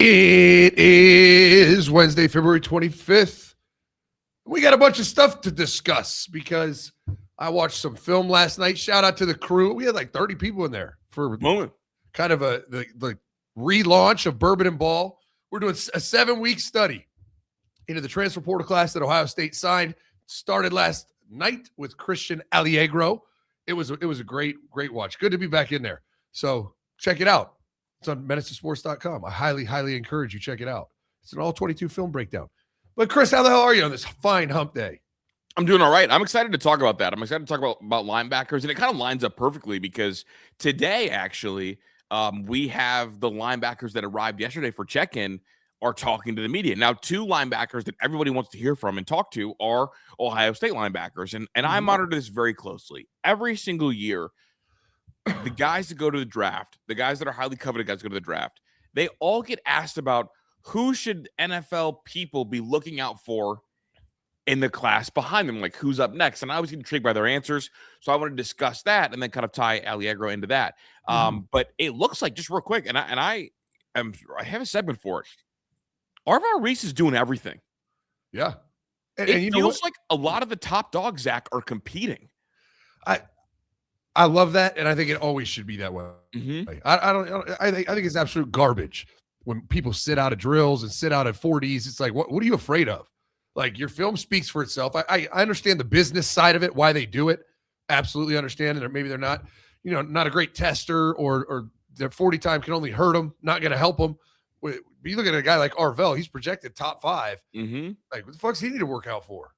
It is Wednesday, February 25th. We got a bunch of stuff to discuss because I watched some film last night. Shout out to the crew. We had like 30 people in there for kind of the relaunch of Bourbon and Ball. We're doing a 7-week study into the transfer portal class that Ohio State signed. Started last night with Christian Alliegro. It was a great watch. Good to be back in there. So check it out. It's on menacesports.com. I highly encourage you check it out. It's an all 22 film breakdown. But Chris, how the hell are you on this fine hump day? I'm doing all right. I'm excited to talk about that. I'm excited to talk about linebackers, and it kind of lines up perfectly because today, actually, we have the linebackers that arrived yesterday for check-in are talking to the media. Now, two linebackers that everybody wants to hear from and talk to are Ohio State linebackers, and I monitor this very closely. Every single year, the guys that go to the draft, the guys that are highly coveted guys go to the draft, they all get asked about who should NFL people be looking out for in the class behind them, like who's up next. And I was intrigued by their answers, so I want to discuss that and then kind of tie Alliegro into that. But it looks like, just real quick, and I have a segment for it. Arvar Reese is doing everything. Yeah. And it feels like a lot of the top dogs, Zach, are competing. I love that, and I think it always should be that way. I think it's absolute garbage when people sit out of drills and sit out at 40s. It's like, what are you afraid of? Like, your film speaks for itself. I understand the business side of it, why they do it. Absolutely understand it. Or maybe they're not, not a great tester, or their 40 time can only hurt them, not going to help them. But you look at a guy like Arvell, he's projected top 5. Like, what the fuck's he need to work out for?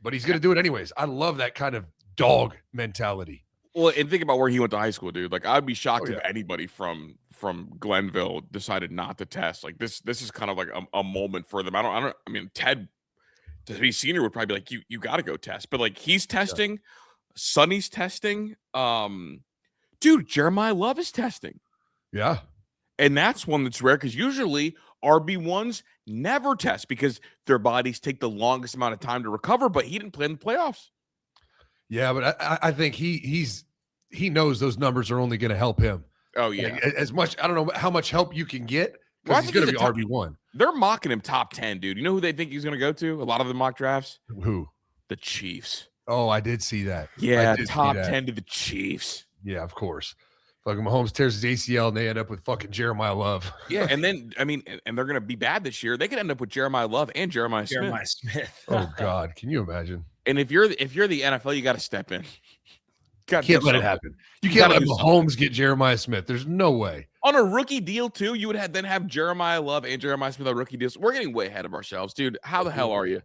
But he's going to do it anyways. I love that kind of dog mentality. Well, and think about where he went to high school, dude. Like, I'd be shocked if anybody from Glenville decided not to test. Like, this is kind of like a moment for them. I mean, Ted, to be senior, would probably be like, you got to go test. But like, he's testing, Sonny's testing. Dude, Jeremiah Love is testing. Yeah. And that's one that's rare because usually RB1s never test because their bodies take the longest amount of time to recover, but he didn't play in the playoffs. Yeah, but I think he knows those numbers are only going to help him. Oh, yeah. Like, as much, I don't know how much help you can get because he's going to be RB1. They're mocking him top 10, dude. You know who they think he's going to go to? A lot of the mock drafts? Who? The Chiefs. Oh, I did see that. Yeah, top 10 to the Chiefs. Yeah, of course. Fucking Mahomes tears his ACL and they end up with fucking Jeremiah Love. Yeah, and then, I mean, and they're going to be bad this year. They could end up with Jeremiah Love and Jeremiah Smith. Oh, God. Can you imagine? And if you're the NFL, you got to step in. Can't let it happen. You can't let Mahomes get Jeremiah Smith. There's no way. On a rookie deal, too, you would then have Jeremiah Love and Jeremiah Smith on rookie deals. We're getting way ahead of ourselves, dude. How the hell are you?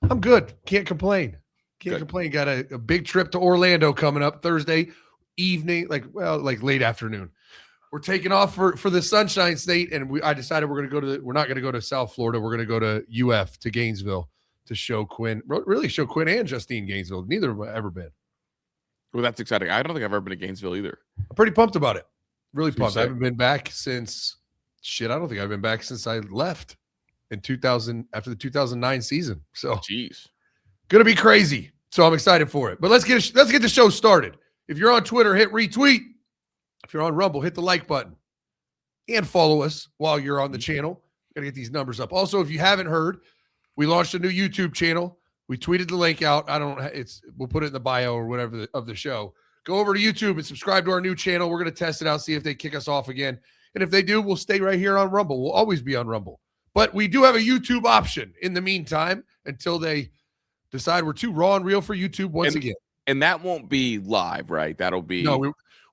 I'm good. Can't complain. Complain. Got a big trip to Orlando coming up Thursday evening, like late afternoon. We're taking off for the Sunshine State, and I decided we're not going to go to South Florida. We're going to go to UF, to Gainesville, to show Quinn and Justine Gainesville. Neither of them have ever been. Well, that's exciting. I don't think I've ever been to Gainesville either. I'm pretty pumped about it. Really pumped. I haven't been back since I don't think I've been back since I left in 2000 after the 2009 season. So, jeez, gonna be crazy. So I'm excited for it. But let's get the show started. If you're on Twitter, hit retweet. If you're on Rumble, hit the like button and follow us while you're on the channel. Got to get these numbers up. Also, if you haven't heard, we launched a new YouTube channel. We tweeted the link out. We'll put it in the bio or whatever of the show. Go over to YouTube and subscribe to our new channel. We're going to test it out, see if they kick us off again. And if they do, we'll stay right here on Rumble. We'll always be on Rumble. But we do have a YouTube option in the meantime until they decide we're too raw and real for YouTube once again. And that won't be live, right? That'll be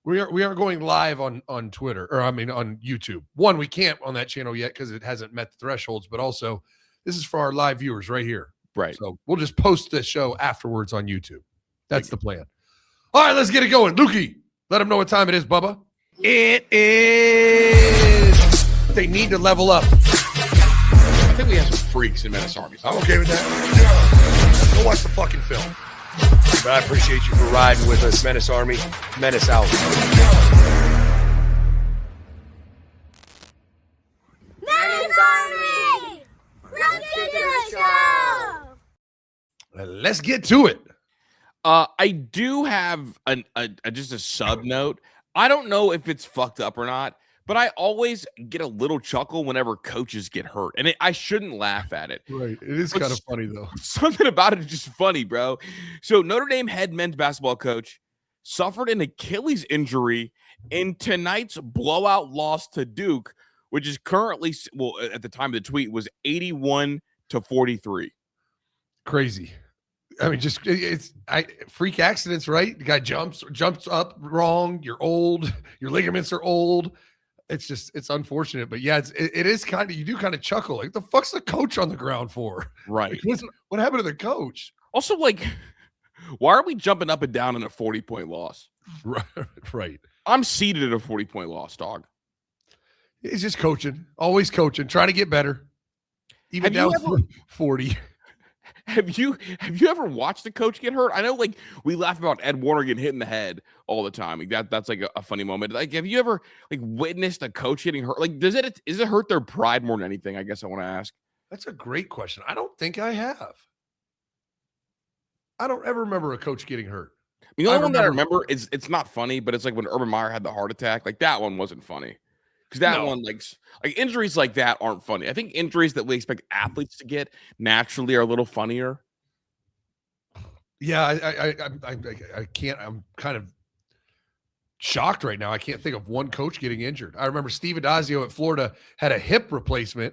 we aren't going live on Twitter, or on YouTube. One, we can't on that channel yet because it hasn't met the thresholds, but also this is for our live viewers right here. Right. So we'll just post the show afterwards on YouTube. That's the plan. All right, let's get it going. Lukey, let them know what time it is, Bubba. It is. They need to level up. I think we have some freaks in Menace Army. I'm okay with that. Go watch the fucking film. But I appreciate you for riding with us, Menace Army. Menace out. Menace Army! Let's get to the show! Let's get to it. I do have just a sub note. I don't know if it's fucked up or not, But I always get a little chuckle whenever coaches get hurt, and I shouldn't laugh at it. Right. It is kind of funny, though. Something about it is just funny, bro. So Notre Dame head men's basketball coach suffered an Achilles injury in tonight's blowout loss to Duke, which is currently, well, at the time of the tweet, was 81-43. Crazy. I mean, just freak accidents, right? The guy jumps up wrong. You're old. Your ligaments are old. It's unfortunate, but yeah, it is kind of, you do kind of chuckle. Like, the fuck's the coach on the ground for? Right. Like, what happened to the coach? Also, like, why are we jumping up and down in a 40-point loss? Right. I'm seated at a 40-point loss, dog. He's just coaching, always coaching, trying to get better. Even down 40. Have you ever watched a coach get hurt? I know, like, we laugh about Ed Warner getting hit in the head all the time. Like, that's like a funny moment. Like, have you ever like witnessed a coach getting hurt? Like, does it hurt their pride more than anything? I guess I want to ask. That's a great question. I don't think I have. I don't ever remember a coach getting hurt. The only one that I remember is, it's not funny, but it's like when Urban Meyer had the heart attack. Like, that one wasn't funny. Because that one, like injuries like that aren't funny. I think injuries that we expect athletes to get naturally are a little funnier. Yeah, I can't. I'm kind of shocked right now. I can't think of one coach getting injured. I remember Steve Adazio at Florida had a hip replacement,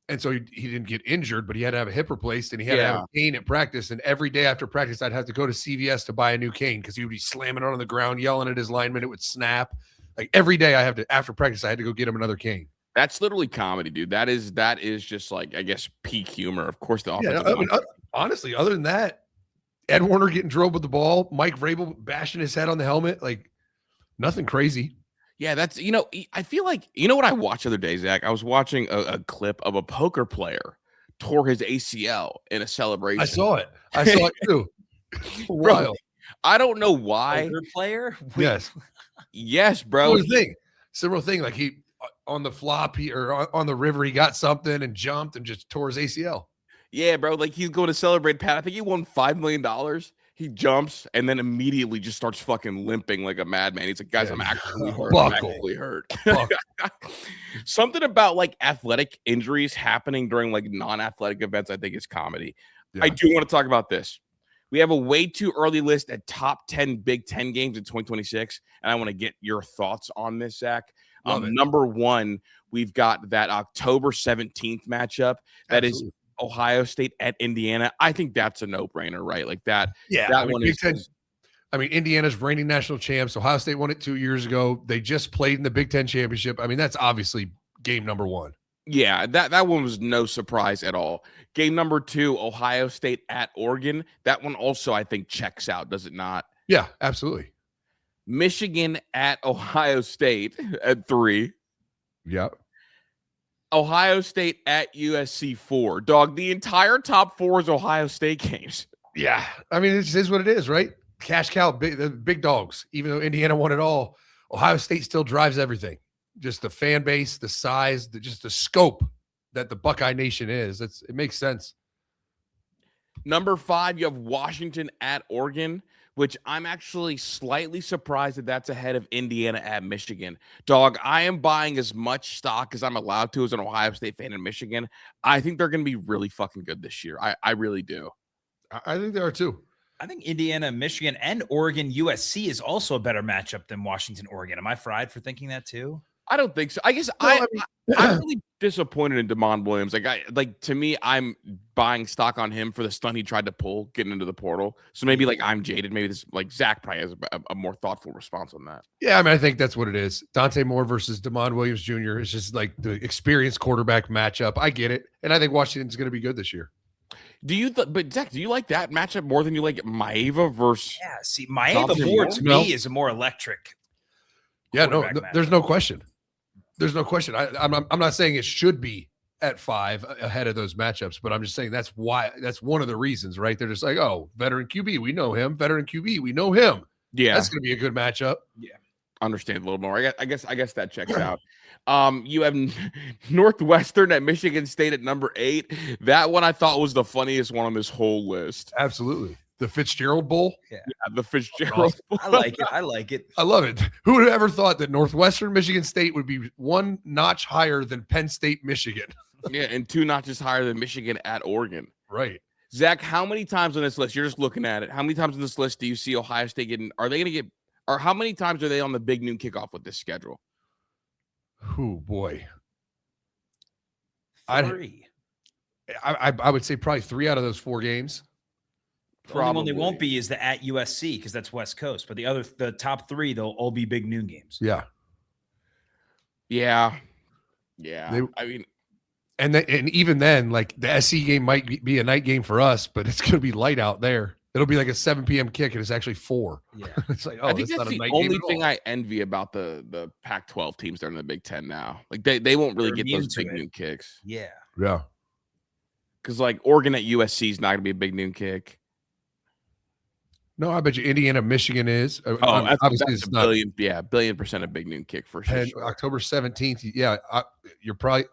and so he didn't get injured, but he had to have a hip replaced, and he had to have a cane at practice. And every day after practice, I'd have to go to CVS to buy a new cane because he would be slamming it on the ground, yelling at his lineman. It would snap. Like, every day after practice, I had to go get him another cane. That's literally comedy, dude. That is just, like, I guess, peak humor. Of course, the offensive line. Honestly, other than that, Ed Warner getting drove with the ball, Mike Vrabel bashing his head on the helmet, like, nothing crazy. Yeah, that's, I feel like, what I watched the other day, Zach? I was watching a clip of a poker player tore his ACL in a celebration. I saw it too. Wild. I don't know why. Poker player? Yes, bro. Similar thing. Like, he on the flop, on the river, he got something and jumped and just tore his ACL. Yeah, bro. Like, he's going to celebrate, Pat. I think he won $5 million. He jumps and then immediately just starts fucking limping like a madman. He's like, guys, I'm actually hurt. I'm actually hurt. Something about, like, athletic injuries happening during, like, non-athletic events, I think, is comedy. Yeah. I do want to talk about this. We have a way too early list at top 10 Big Ten games in 2026, and I want to get your thoughts on this, Zach. Number one, we've got that October 17th matchup. That is Ohio State at Indiana. I think that's a no-brainer, right? Like that. Yeah, that one is. Indiana's reigning national champs. Ohio State won it 2 years ago. They just played in the Big Ten championship. I mean, that's obviously game number one. Yeah, that one was no surprise at all. Game number two, Ohio State at Oregon. That one also, I think, checks out, does it not? Yeah, absolutely. Michigan at Ohio State at 3. Yeah. Ohio State at USC 4. Dog, the entire top 4 is Ohio State games. Yeah. I mean, it just is what it is, right? Cash cow, the big dogs. Even though Indiana won it all, Ohio State still drives everything. Just the fan base, the size, just the scope that the Buckeye Nation is. It makes sense. Number 5, you have Washington at Oregon, which I'm actually slightly surprised that that's ahead of Indiana at Michigan. Dog, I am buying as much stock as I'm allowed to as an Ohio State fan in Michigan. I think they're going to be really fucking good this year. I really do. I think they are too. I think Indiana, Michigan, and Oregon USC is also a better matchup than Washington, Oregon. Am I fried for thinking that too? I don't think so. I guess I'm really disappointed in DeMond Williams. To me, I'm buying stock on him for the stunt he tried to pull getting into the portal. So maybe I'm jaded. Maybe this Zach probably has a more thoughtful response on that. Yeah, I mean, I think that's what it is. Dante Moore versus DeMond Williams Jr. is just like the experienced quarterback matchup. I get it, and I think Washington's going to be good this year. But Zach, do you like that matchup more than you like Maeva versus? Yeah, see, Maeva Moore to me is a more electric. Yeah, no, there's no question. There's no question. I'm not saying it should be at 5 ahead of those matchups, but I'm just saying that's one of the reasons, right? They're just like, oh, veteran QB, we know him. Veteran QB, we know him. Yeah, that's going to be a good matchup. Yeah, understand a little more. I guess that checks out. You have Northwestern at Michigan State at number 8. That one I thought was the funniest one on this whole list. Absolutely. The Fitzgerald Bowl. Yeah, the Fitzgerald. I like it. I like it. I love it. Who would have ever thought that Northwestern Michigan State would be one notch higher than Penn State, Michigan? Yeah, and 2 notches higher than Michigan at Oregon. Right. Zach, how many times on this list, you're just looking at it, how many times on this list do you see Ohio State getting, are they going to get, or how many times are they on the big noon kickoff with this schedule? Oh, boy. 3. I would say probably 3 out of those 4 games. The only one they won't be is the at USC because that's West Coast. But the top 3, they'll all be big noon games. Yeah. Yeah. And even then, like the SC game might be a night game for us, but it's going to be light out there. It'll be like a 7 p.m. kick, and it's actually 4. Yeah. It's like, I think that's the only thing I envy about the Pac-12 teams that are in the Big Ten now. Like they won't really get those big noon kicks. Yeah. Yeah. Because like Oregon at USC is not going to be a big noon kick. No, I bet you Indiana, Michigan is. Obviously, it's not. $1,000,000,000% a big noon kick for sure. October 17th. Yeah. You're probably,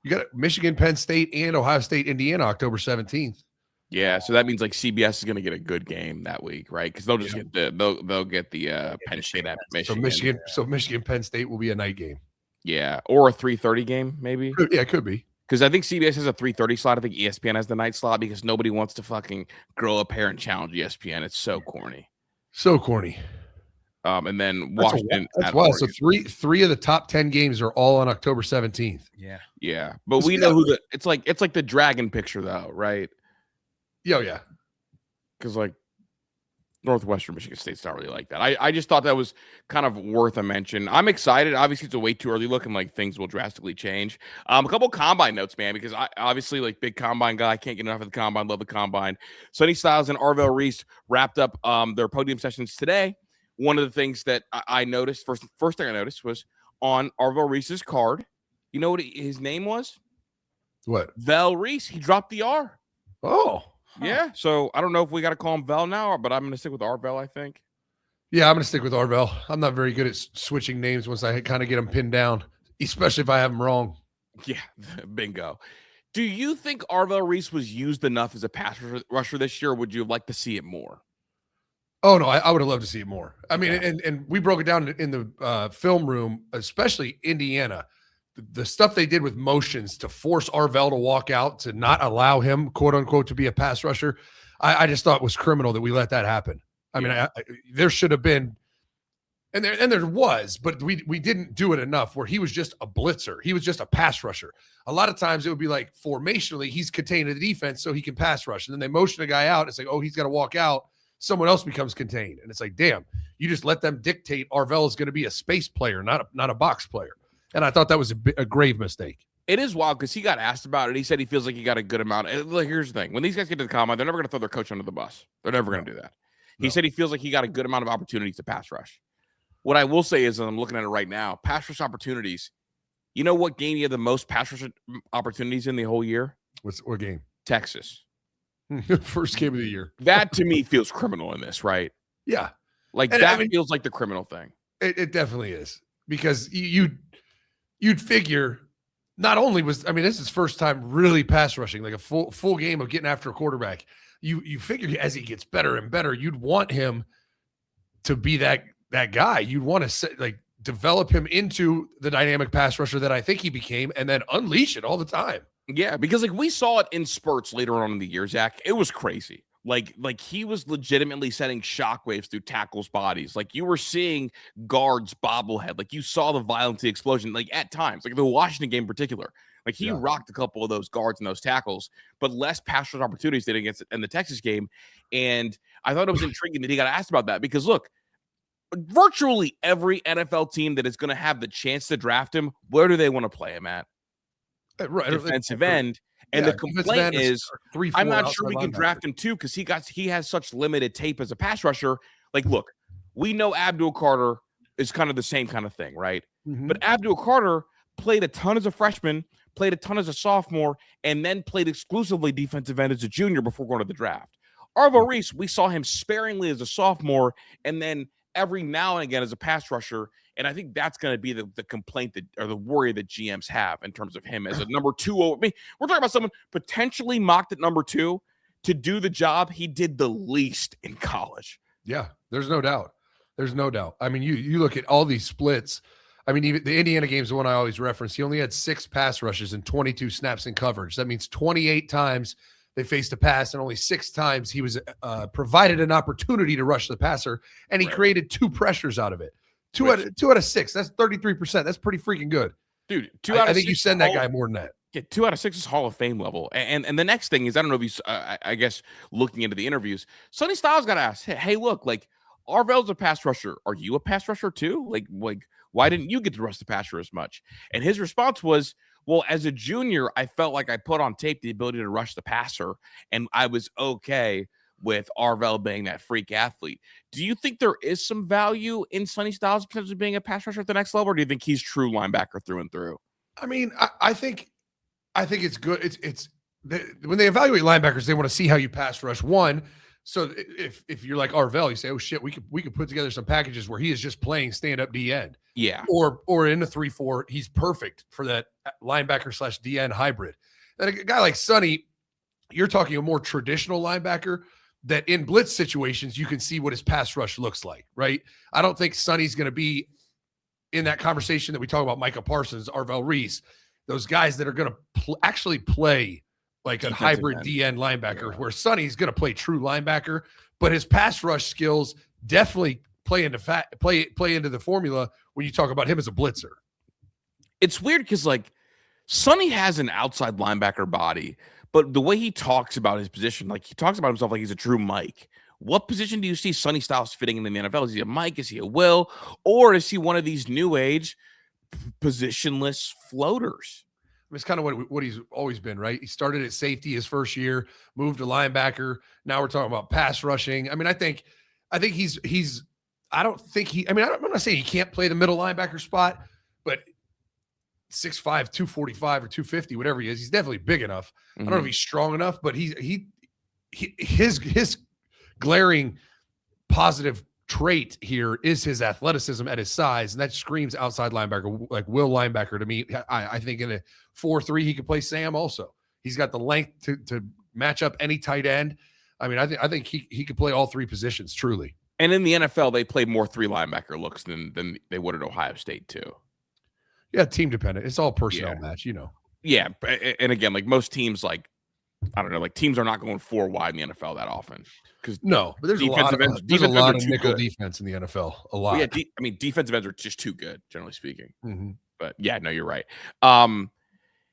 you got Michigan, Penn State, and Ohio State, Indiana, October 17th. Yeah, so that means like CBS is going to get a good game that week, right? Because they'll just get they'll get the Penn State at Michigan. So Michigan, Penn State will be a night game. Yeah, or a 3:30 game maybe. Yeah, it could be. Because I think CBS has a 3:30 slot. I think ESPN has the night slot because nobody wants to fucking grow up hair and challenge ESPN. It's so corny. So corny. And then Washington. That's why. So three of the top 10 games are all on October 17th. Yeah. Yeah, but we know who it's like the dragon picture though, right? Yeah. Because like Northwestern Michigan State's not really like that. I just thought that was kind of worth a mention. I'm excited. Obviously, it's a way too early look, and like things will drastically change. A couple combine notes, man, because I obviously like big combine guy. Can't get enough of the combine. Love the combine. Sonny Styles and Arvell Reese wrapped up their podium sessions today. One of the things that I noticed, first thing I noticed was on Arvell Reese's card. You know what his name was? What? Vel Reese. He dropped the R. Oh. Yeah, so I don't know if we got to call him Vel now, but I'm going to stick with Arvell, I think. Yeah, I'm going to stick with Arvell. I'm not very good at switching names once I kind of get them pinned down, especially if I have them wrong. Yeah, bingo. Do you think Arvell Reese was used enough as a pass rusher this year, or would you like to see it more? Oh, no, I would have loved to see it more. I mean, and we broke it down in the film room, especially Indiana. The stuff they did with motions to force Arvell to walk out, to not allow him, quote unquote, to be a pass rusher, I just thought was criminal that we let that happen. I mean, there should have been, and there was, but we didn't do it enough where he was just a blitzer. He was just a pass rusher. A lot of times it would be like formationally, he's contained in the defense so he can pass rush. And then they motion a guy out. It's like, oh, he's got to walk out. Someone else becomes contained. And it's like, damn, you just let them dictate Arvell is going to be a space player, not a box player. And I thought that was a grave mistake. It is wild because he got asked about it. He said he feels like he got a good amount. Like, here's the thing. When these guys get to the combine, they're never going to throw their coach under the bus. They're never going to do that. He said he feels like he got a good amount of opportunities to pass rush. What I will say is, and I'm looking at it right now, pass rush opportunities. You know what game he had the most pass rush opportunities in the whole year? What game? Texas. First game of the year. That, to me, feels criminal in this, right? Yeah. Like, and that feels like the criminal thing. It definitely is. Because you'd figure not only this is his first time really pass rushing, like a full game of getting after a quarterback. You figure as he gets better and better, you'd want him to be that guy. You'd want to develop him into the dynamic pass rusher that I think he became, and then unleash it all the time. Yeah, because like we saw it in spurts later on in the year, Zach. It was crazy. Like he was legitimately sending shockwaves through tackles' bodies. Like you were seeing guards bobblehead. Like you saw the violence, the explosion. Like at times, like the Washington game in particular, like he rocked a couple of those guards and those tackles, but less pass rush opportunities than against in the Texas game. And I thought it was intriguing that he got asked about that because look, virtually every NFL team that is going to have the chance to draft him, where do they want to play him at? Right, defensive end. And the complaint is, I'm not sure we can draft him too because he has such limited tape as a pass rusher. Like, look, we know Abdul Carter is kind of the same kind of thing, right? Mm-hmm. But Abdul Carter played a ton as a freshman, played a ton as a sophomore, and then played exclusively defensive end as a junior before going to the draft. Arvell Reese, we saw him sparingly as a sophomore, and then every now and again as a pass rusher. And I think that's going to be the complaint or the worry that GMs have in terms of him as a number 2. I mean, we're talking about someone potentially mocked at number 2 to do the job, he did the least in college. Yeah, there's no doubt. There's no doubt. I mean, you look at all these splits. I mean, even the Indiana game is the one I always reference. He only had 6 pass rushes and 22 snaps in coverage. That means 28 times they faced a pass, and only 6 times he was provided an opportunity to rush the passer, and he created 2 pressures out of it. Two out of 6. That's 33%. That's pretty freaking good. Dude, 2 out of 6. I think you send that guy more than that. Yeah, 2 out of 6 is Hall of Fame level. And the next thing is, I don't know if you, I guess, looking into the interviews, Sonny Styles got asked, hey, look, like, Arvell's a pass rusher. Are you a pass rusher too? Like, why didn't you get to rush the passer as much? And his response was, well, as a junior, I felt like I put on tape the ability to rush the passer, and I was okay with Arvell being that freak athlete. Do you think there is some value in Sonny Styles potentially being a pass rusher at the next level, or do you think he's true linebacker through and through? I mean, I think it's good. When they evaluate linebackers, they want to see how you pass rush. One, so if you're like Arvell, you say, oh shit, we could put together some packages where he is just playing stand up D end. Yeah. Or in a 3-4, he's perfect for that linebacker / D end hybrid. And a guy like Sonny, you're talking a more traditional linebacker that in blitz situations, you can see what his pass rush looks like, right? I don't think Sonny's going to be in that conversation that we talk about Micah Parsons, Arvell Reese, those guys that are going to actually play like a hybrid D-end linebacker, where Sonny's going to play true linebacker, but his pass rush skills definitely play into the formula when you talk about him as a blitzer. It's weird because, like, Sonny has an outside linebacker body, but the way he talks about his position, like, he talks about himself like he's a true Mike. What position do you see Sonny Styles fitting in the NFL? Is he a Mike? Is he a Will? Or is he one of these new age positionless floaters? It's kind of what he's always been, right? He started at safety his first year, moved to linebacker. Now we're talking about pass rushing. I mean, I think he's I don't think he, I mean, I'm not saying he can't play the middle linebacker spot, but 6'5", 245 or 250, whatever he is, he's definitely big enough. I don't know if he's strong enough, but his glaring positive trait here is his athleticism at his size, and that screams outside linebacker, like will linebacker to me. I think in a 4-3 he could play Sam also. He's got the length to match up any tight end. I mean, I think he could play all 3 positions truly. And in the NFL, they play more 3 linebacker looks than they would at Ohio State too. Yeah, team dependent. It's all personnel match, you know. Yeah, and again, like most teams, like I don't know, like teams are not going 4 wide in the NFL that often. Because no, but there's a lot of nickel defense in the NFL. A lot. Well, yeah, I mean, defensive ends are just too good, generally speaking. Mm-hmm. But yeah, no, you're right.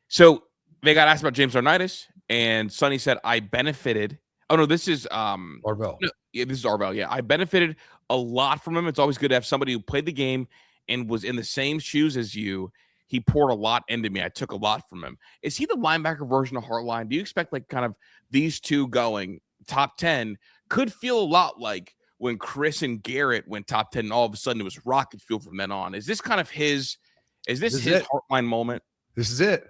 So they got asked about James Laurinaitis, and Sonny said, "I benefited." Oh no, this is Arvell. No, yeah, this is Arvell. Yeah, I benefited a lot from him. It's always good to have somebody who played the game and was in the same shoes as you. He poured a lot into me. I took a lot from him. Is he the linebacker version of Hartline? Do you expect like kind of these two going top 10 could feel a lot like when Chris and Garrett went top 10 and all of a sudden it was rocket fuel from then on? Is this kind of his Hartline moment? This is it.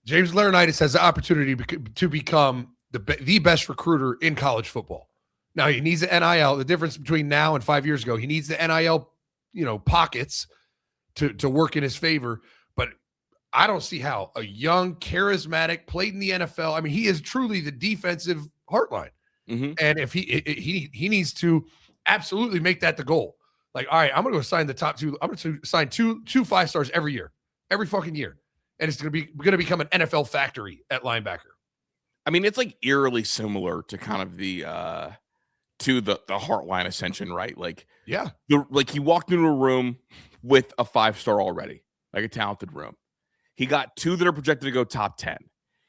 James Laurinaitis has the opportunity to become the best recruiter in college football. Now he needs the NIL. The difference between now and 5 years ago, he needs the NIL, pockets to work in his favor. But I don't see how a young, charismatic, played in the NFL. I mean, he is truly the defensive Hartline. Mm-hmm. And if he needs to absolutely make that the goal. Like, all right, I'm going to go sign the top 2. I'm going to sign two 5-stars every year, every fucking year. And it's going to become an NFL factory at linebacker. I mean, it's like eerily similar to kind of the Hartline ascension, right? Like, yeah, he walked into a room with a 5-star already, like a talented room. He got 2 that are projected to go top 10.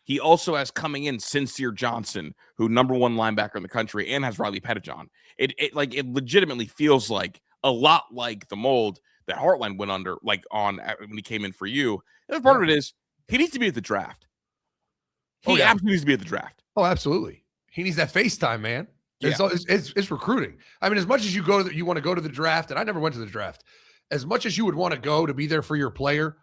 He also has coming in Sincere Johnson, who number 1 linebacker in the country, and has Riley Pettijohn. It legitimately feels like a lot like the mold that Hartline went under, like on when he came in for you. And part of it is he needs to be at the draft. He absolutely needs to be at the draft. Oh, absolutely. He needs that FaceTime, man. Yeah. It's recruiting. I mean, as much as you want to go to the draft, and I never went to the draft. As much as you would want to go to be there for your player,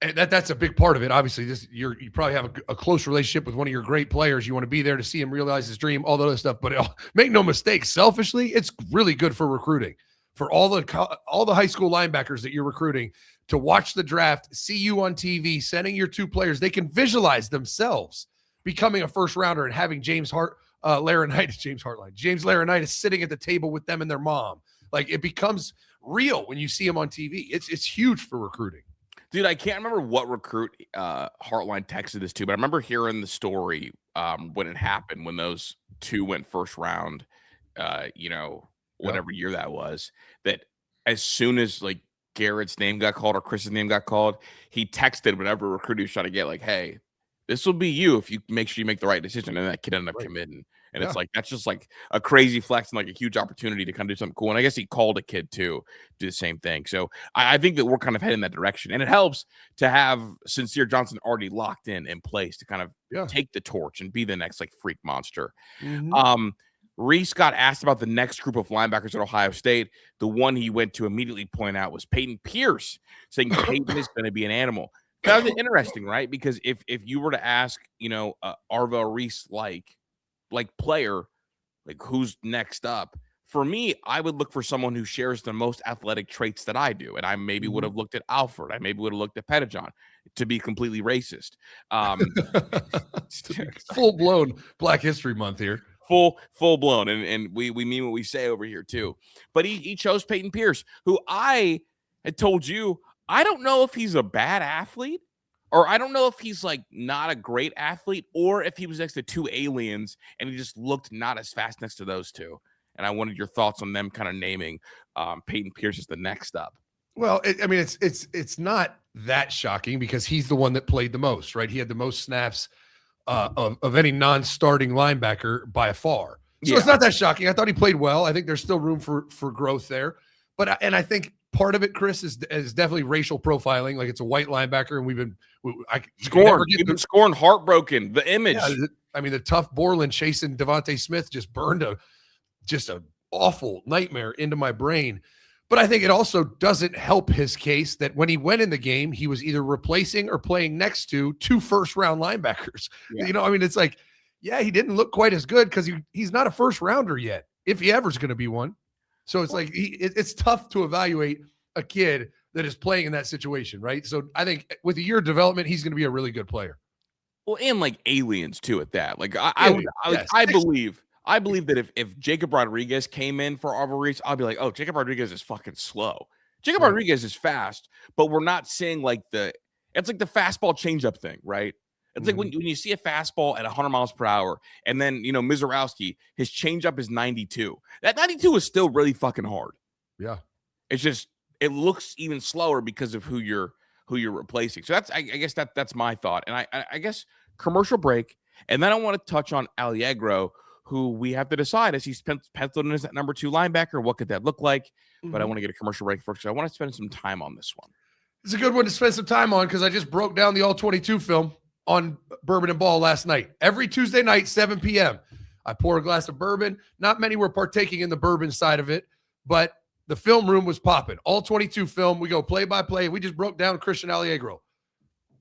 and that's a big part of it. Obviously, you probably have a close relationship with one of your great players. You want to be there to see him realize his dream, all that other stuff. But make no mistake, selfishly, it's really good for recruiting. For all the high school linebackers that you're recruiting to watch the draft, see you on TV, sending your 2 players, they can visualize themselves becoming a first rounder and having James Laurinaitis sitting at the table with them and their mom. Like, it becomes real when you see him on TV. It's huge for recruiting. Dude, I can't remember what recruit Heartline texted this to, but I remember hearing the story when it happened, when those two went first round, whatever year that was, that as soon as like Garrett's name got called or Chris's name got called, he texted whatever recruit he was trying to get, like, hey, this will be you if you make sure you make the right decision. And that kid ended up committing. And it's like, that's just like a crazy flex and like a huge opportunity to kind of do something cool. And I guess he called a kid too, do the same thing. So I think that we're kind of heading that direction. And it helps to have Sincere Johnson already locked in place to kind of take the torch and be the next like freak monster. Reese got asked about the next group of linebackers at Ohio State. The one he went to immediately point out was Peyton Pierce, saying Peyton is going to be an animal. That was interesting, right? Because if you were to ask, Arvell Reese like player, like who's next up, for me, I would look for someone who shares the most athletic traits that I do. And I maybe would have looked at Alford. I maybe would have looked at Pettijohn, to be completely racist. Full-blown Black History Month here. Full blown. And we mean what we say over here too. But he chose Peyton Pierce, who I had told you, I don't know if he's a bad athlete, or I don't know if he's like not a great athlete, or if he was next to two aliens and he just looked not as fast next to those two. And I wanted your thoughts on them kind of naming Peyton Pierce as the next up. Well, it's not that shocking because he's the one that played the most, right? He had the most snaps of any non-starting linebacker by far. So it's not that shocking. I thought he played well. I think there's still room for growth there. But I think part of it, Chris, is definitely racial profiling. Like, it's a white linebacker, and we've been scoring heartbroken. The image. Yeah, the tough Borland chasing Devontae Smith just burned an awful nightmare into my brain. But I think it also doesn't help his case that when he went in the game, he was either replacing or playing next to two first-round linebackers. Yeah. It's like, he didn't look quite as good because he's not a first-rounder yet, if he ever's going to be one. So it's like it's tough to evaluate a kid that is playing in that situation, right? So I think with a year of development, he's going to be a really good player. Well, and like aliens too at that. Like I believe that if Jacob Rodriguez came in for Arvell Reese, I'll be like, oh, Jacob Rodriguez is fucking slow. Jacob Rodriguez is fast, but we're not seeing it's like the fastball changeup thing, right? It's like when you see a fastball at 100 miles per hour, and then, Mizorowski, his changeup is 92. That 92 is still really fucking hard. Yeah. It's just, it looks even slower because of who you're replacing. So I guess that's my thought. And I guess commercial break. And then I want to touch on Alliegro, who we have to decide as he's penciled in as that number 2 linebacker. What could that look like? But I want to get a commercial break first. So I want to spend some time on this one. It's a good one to spend some time on because I just broke down the All-22 film on Bourbon and Ball last night. Every Tuesday night, 7 p.m. I pour a glass of bourbon. Not many were partaking in the bourbon side of it, but the film room was popping. All-22 film. We go play by play. We just broke down Christian Alliegro.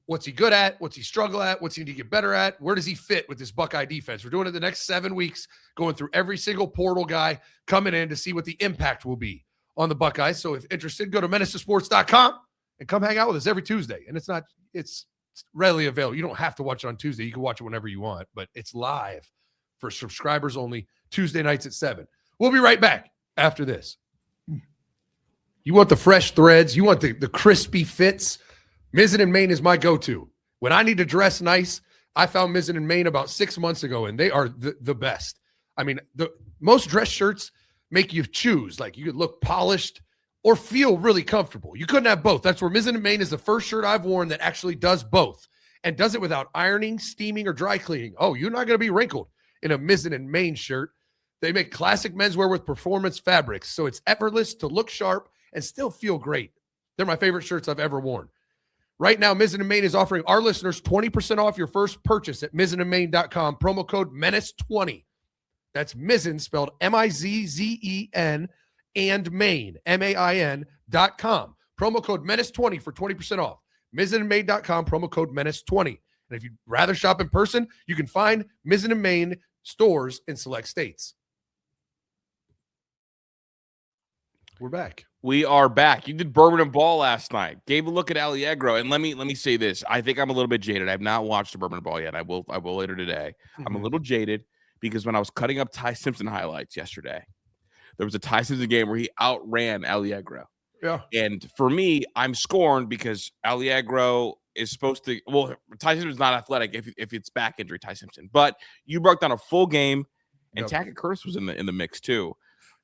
What's he good at? What's he struggle at? What's he need to get better at? Where does he fit with this Buckeye defense? We're doing it the next 7 weeks, going through every single portal guy coming in to see what the impact will be on the Buckeyes. So if interested, go to menacetosports.com and come hang out with us every Tuesday. And it's readily available. You don't have to watch it on Tuesday. You can watch it whenever you want, but it's live for subscribers only, Tuesday nights at 7. We'll be right back after this. You want the fresh threads. You want the crispy fits. Mizzen & Main is my go-to. When I need to dress nice, I found Mizzen & Main about 6 months ago, and they are the best. The most dress shirts make you choose. Like, you could look polished or feel really comfortable. You couldn't have both. That's where Mizzen & Main is the first shirt I've worn that actually does both and does it without ironing, steaming, or dry cleaning. Oh, you're not going to be wrinkled in a Mizzen & Main shirt. They make classic menswear with performance fabrics, so it's effortless to look sharp and still feel great. They're my favorite shirts I've ever worn. Right now, Mizzen & Main is offering our listeners 20% off your first purchase at mizzenandmain.com. Promo code MENACE20. That's Mizzen, spelled M-I-Z-Z-E-N, and Main, M-A-I-N.com. Promo code MENACE20 for 20% off. Mizzenandmain.com, promo code MENACE20. And if you'd rather shop in person, you can find Mizzen & Main stores in select states. We're back. We are back. You did Bourbon and Ball last night. Gave a look at Alliegro, and let me say this. I think I'm a little bit jaded. I have not watched the Bourbon and Ball yet. I will later today. I'm a little jaded because when I was cutting up Ty Simpson highlights yesterday, there was a Ty Simpson game where he outran Alliegro. Yeah. And for me, I'm scorned because Alliegro is supposed to. Well, Ty Simpson's not athletic if it's back injury. Ty Simpson, but you broke down a full game, and Tackett Curtis was in the mix too.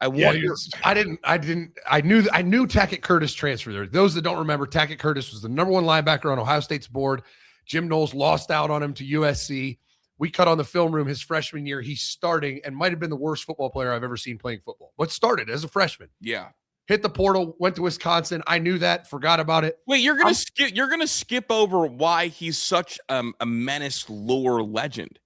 I knew Tackett Curtis transferred there. Those that don't remember, Tackett Curtis was the number 1 linebacker on Ohio State's board. Jim Knowles lost out on him to USC. We cut on the film room his freshman year. He's starting and might have been the worst football player I've ever seen playing football. But started as a freshman. Yeah. Hit the portal, went to Wisconsin. I knew that, forgot about it. Wait, you're gonna skip over why he's such a menace lure legend.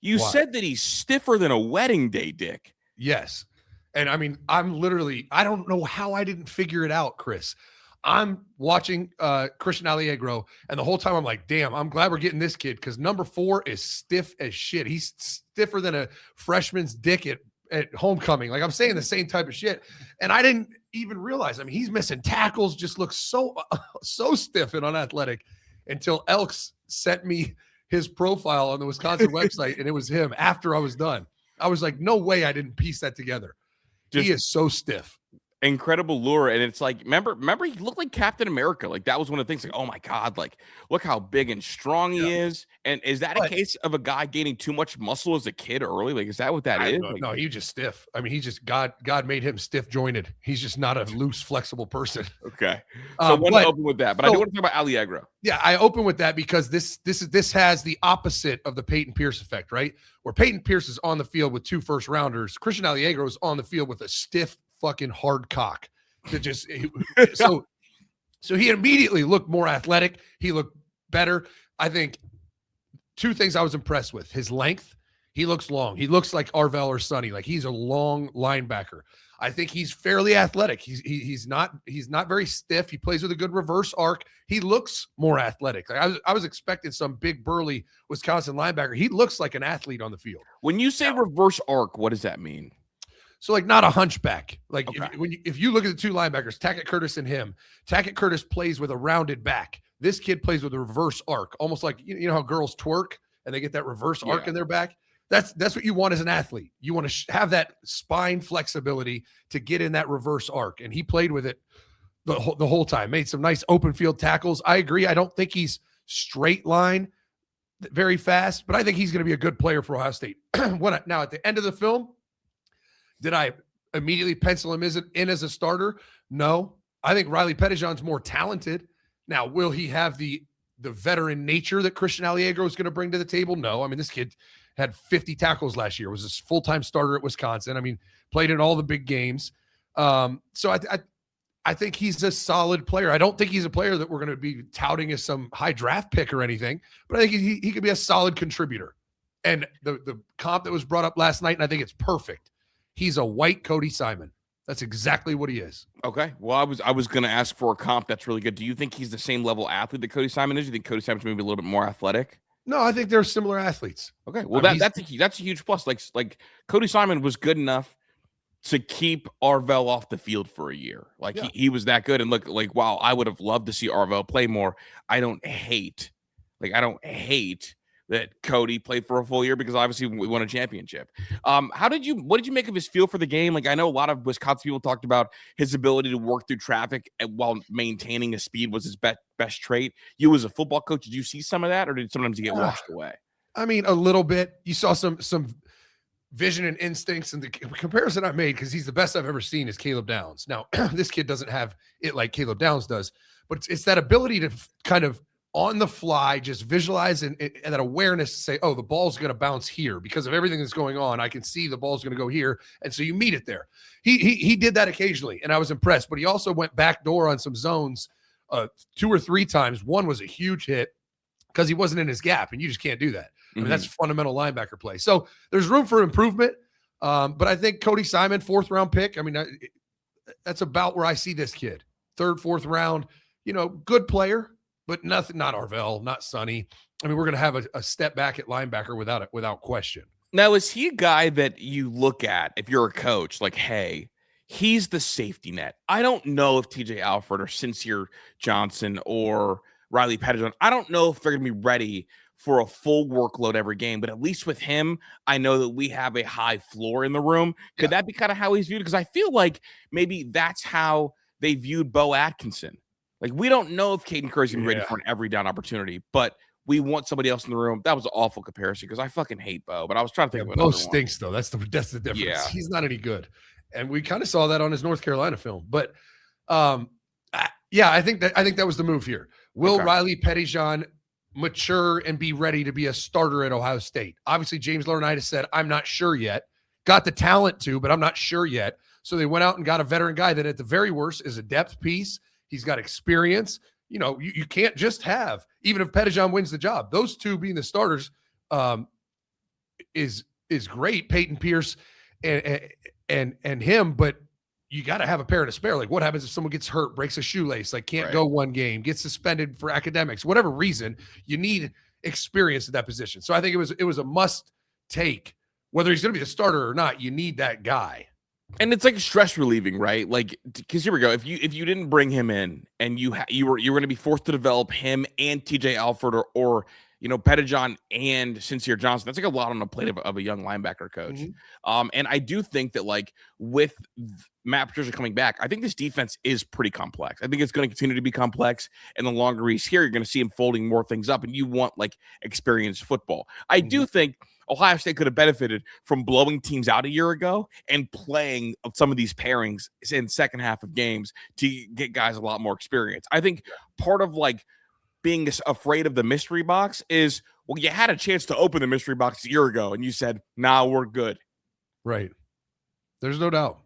You said that he's stiffer than a wedding day dick. Yes. And I mean, I don't know how I didn't figure it out, Chris. I'm watching Christian Alliegro, and the whole time I'm like, damn, I'm glad we're getting this kid because number 4 is stiff as shit. He's stiffer than a freshman's dick at homecoming. Like, I'm saying the same type of shit. And I didn't even realize, I mean, he's missing tackles, just looks so stiff and unathletic until Elks sent me his profile on the Wisconsin website, and it was him after I was done. I was like, no way I didn't piece that together. He is so stiff. Incredible lure. And it's like, remember he looked like Captain America. Like, that was one of the things, like, oh my God, like, look how big and strong he is. And is that a case of a guy gaining too much muscle as a kid early? Like, is that what that is? No, he's just stiff. I mean, he just, God made him stiff jointed. He's just not a loose, flexible person. Okay. So I want to open with that, but I do want to talk about Alliegro. Yeah, I open with that because this has the opposite of the Peyton Pierce effect, right? Where Peyton Pierce is on the field with 2 first rounders, Christian Alliegro is on the field with a stiff fucking hard cock that just so he immediately looked more athletic. He looked better. I think 2 things I was impressed with: his length. He looks long. He looks like Arvell or Sonny. Like, he's a long linebacker. I think he's fairly athletic. He's not very stiff. He plays with a good reverse arc. He looks more athletic. Like, I was expecting some big burly Wisconsin linebacker. He looks like an athlete on the field. When you say reverse arc, what does that mean? So, like, not a hunchback. Like, okay. if you look at the 2 linebackers, Tackett Curtis and him, Tackett Curtis plays with a rounded back. This kid plays with a reverse arc, almost like, you know how girls twerk and they get that reverse arc in their back? That's what you want as an athlete. You want to have that spine flexibility to get in that reverse arc. And he played with it the whole time, made some nice open field tackles. I agree. I don't think he's straight line very fast, but I think he's going to be a good player for Ohio State. Now, at the end of the film, did I immediately pencil him in as a starter? No. I think Riley Pettijohn's more talented. Now, will he have the veteran nature that Christian Alliegro is going to bring to the table? No. I mean, this kid had 50 tackles last year, was a full-time starter at Wisconsin. I mean, played in all the big games. So I think he's a solid player. I don't think he's a player that we're going to be touting as some high draft pick or anything, but I think he could be a solid contributor. And the comp that was brought up last night, and I think it's perfect. He's a white Cody Simon. That's exactly what he is. Okay. Well, I was going to ask for a comp that's really good. Do you think he's the same level athlete that Cody Simon is? Do you think Cody Simon's maybe a little bit more athletic? No, I think they're similar athletes. Okay. Well, that's a huge plus. Like Cody Simon was good enough to keep Arvell off the field for a year. Like, he was that good. And look, like, wow, I would have loved to see Arvell play more. I don't hate that Cody played for a full year because obviously we won a championship. What did you make of his feel for the game? Like, I know a lot of Wisconsin people talked about his ability to work through traffic while maintaining his speed was his best trait. You as a football coach, did you see some of that, or did sometimes he get washed away? I mean, a little bit. You saw some vision and instincts, and the comparison I made, because he's the best I've ever seen, is Caleb Downs. Now, this kid doesn't have it like Caleb Downs does, but it's that ability to kind of on the fly, just visualize and that awareness to say, oh, the ball's going to bounce here because of everything that's going on. I can see the ball's going to go here. And so you meet it there. He did that occasionally, and I was impressed, but he also went backdoor on some zones 2 or 3 times. One was a huge hit because he wasn't in his gap, and you just can't do that. I mean, that's fundamental linebacker play. So there's room for improvement. But I think Cody Simon, 4th round pick. I mean, that's about where I see this kid. 3rd, 4th round, good player. But not Arvell, not Sonny. I mean, we're going to have a step back at linebacker without question. Now, is he a guy that you look at if you're a coach, like, hey, he's the safety net. I don't know if TJ Alford or Sincere Johnson or Riley Pettijohn, I don't know if they're going to be ready for a full workload every game, but at least with him, I know that we have a high floor in the room. Could that be kind of how he's viewed? Because I feel like maybe that's how they viewed Bo Atkinson. Like, we don't know if Caden Curry's going to be ready for an every down opportunity, but we want somebody else in the room. That was an awful comparison because I fucking hate Bo, but I was trying to think of another Bo stinks, though. That's the difference. Yeah. He's not any good. And we kind of saw that on his North Carolina film. But I think that was the move here. Will Riley Pettijohn mature and be ready to be a starter at Ohio State? Obviously, James Laurinaitis said, I'm not sure yet. Got the talent to, but I'm not sure yet. So they went out and got a veteran guy that at the very worst is a depth piece. He's got experience. You know, you can't just have, even if Pettijohn wins the job, those two being the starters is great. Peyton Pierce and him, but you got to have a pair and a spare. Like, what happens if someone gets hurt, breaks a shoelace, like can't go one game, gets suspended for academics, whatever reason, you need experience at that position. So I think it was a must take, whether he's going to be the starter or not. You need that guy. And it's like stress relieving, right? Like, because here we go. If you didn't bring him in and you were going to be forced to develop him and TJ Alford or you know, Pettijohn and Sincere Johnson, that's like a lot on the plate of a young linebacker coach. And I do think that, like, with Matt Patricia coming back, I think this defense is pretty complex. I think it's going to continue to be complex. And the longer he's here, you're going to see him folding more things up. And you want, like, experienced football. I do think Ohio State could have benefited from blowing teams out a year ago and playing some of these pairings in second half of games to get guys a lot more experience. I think part of, like, being afraid of the mystery box is, well, you had a chance to open the mystery box a year ago and you said, nah, we're good. Right. There's no doubt.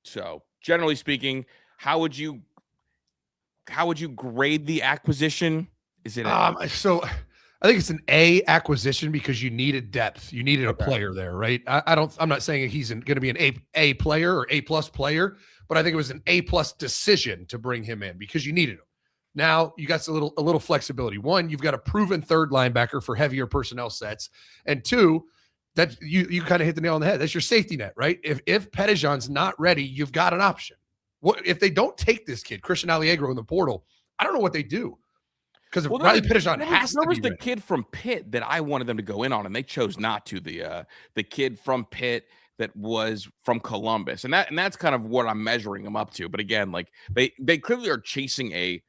So generally speaking, how would you grade the acquisition? Is it so I think it's an A acquisition because you needed depth. You needed a player there, right? I'm not saying he's going to be an A player or A+ player, but I think it was an A+ decision to bring him in because you needed him. Now you got a little flexibility. One, you've got a proven third linebacker for heavier personnel sets, and two, that you kind of hit the nail on the head. That's your safety net, right? If Pettijohn's not ready, you've got an option. What if they don't take this kid, Christian Alliegro, in the portal? I don't know what they do because Riley Pettijohn has to be ready. There was the kid from Pitt that I wanted them to go in on, and they chose not to. The kid from Pitt that was from Columbus, and that's kind of what I'm measuring them up to. But again, like they clearly are chasing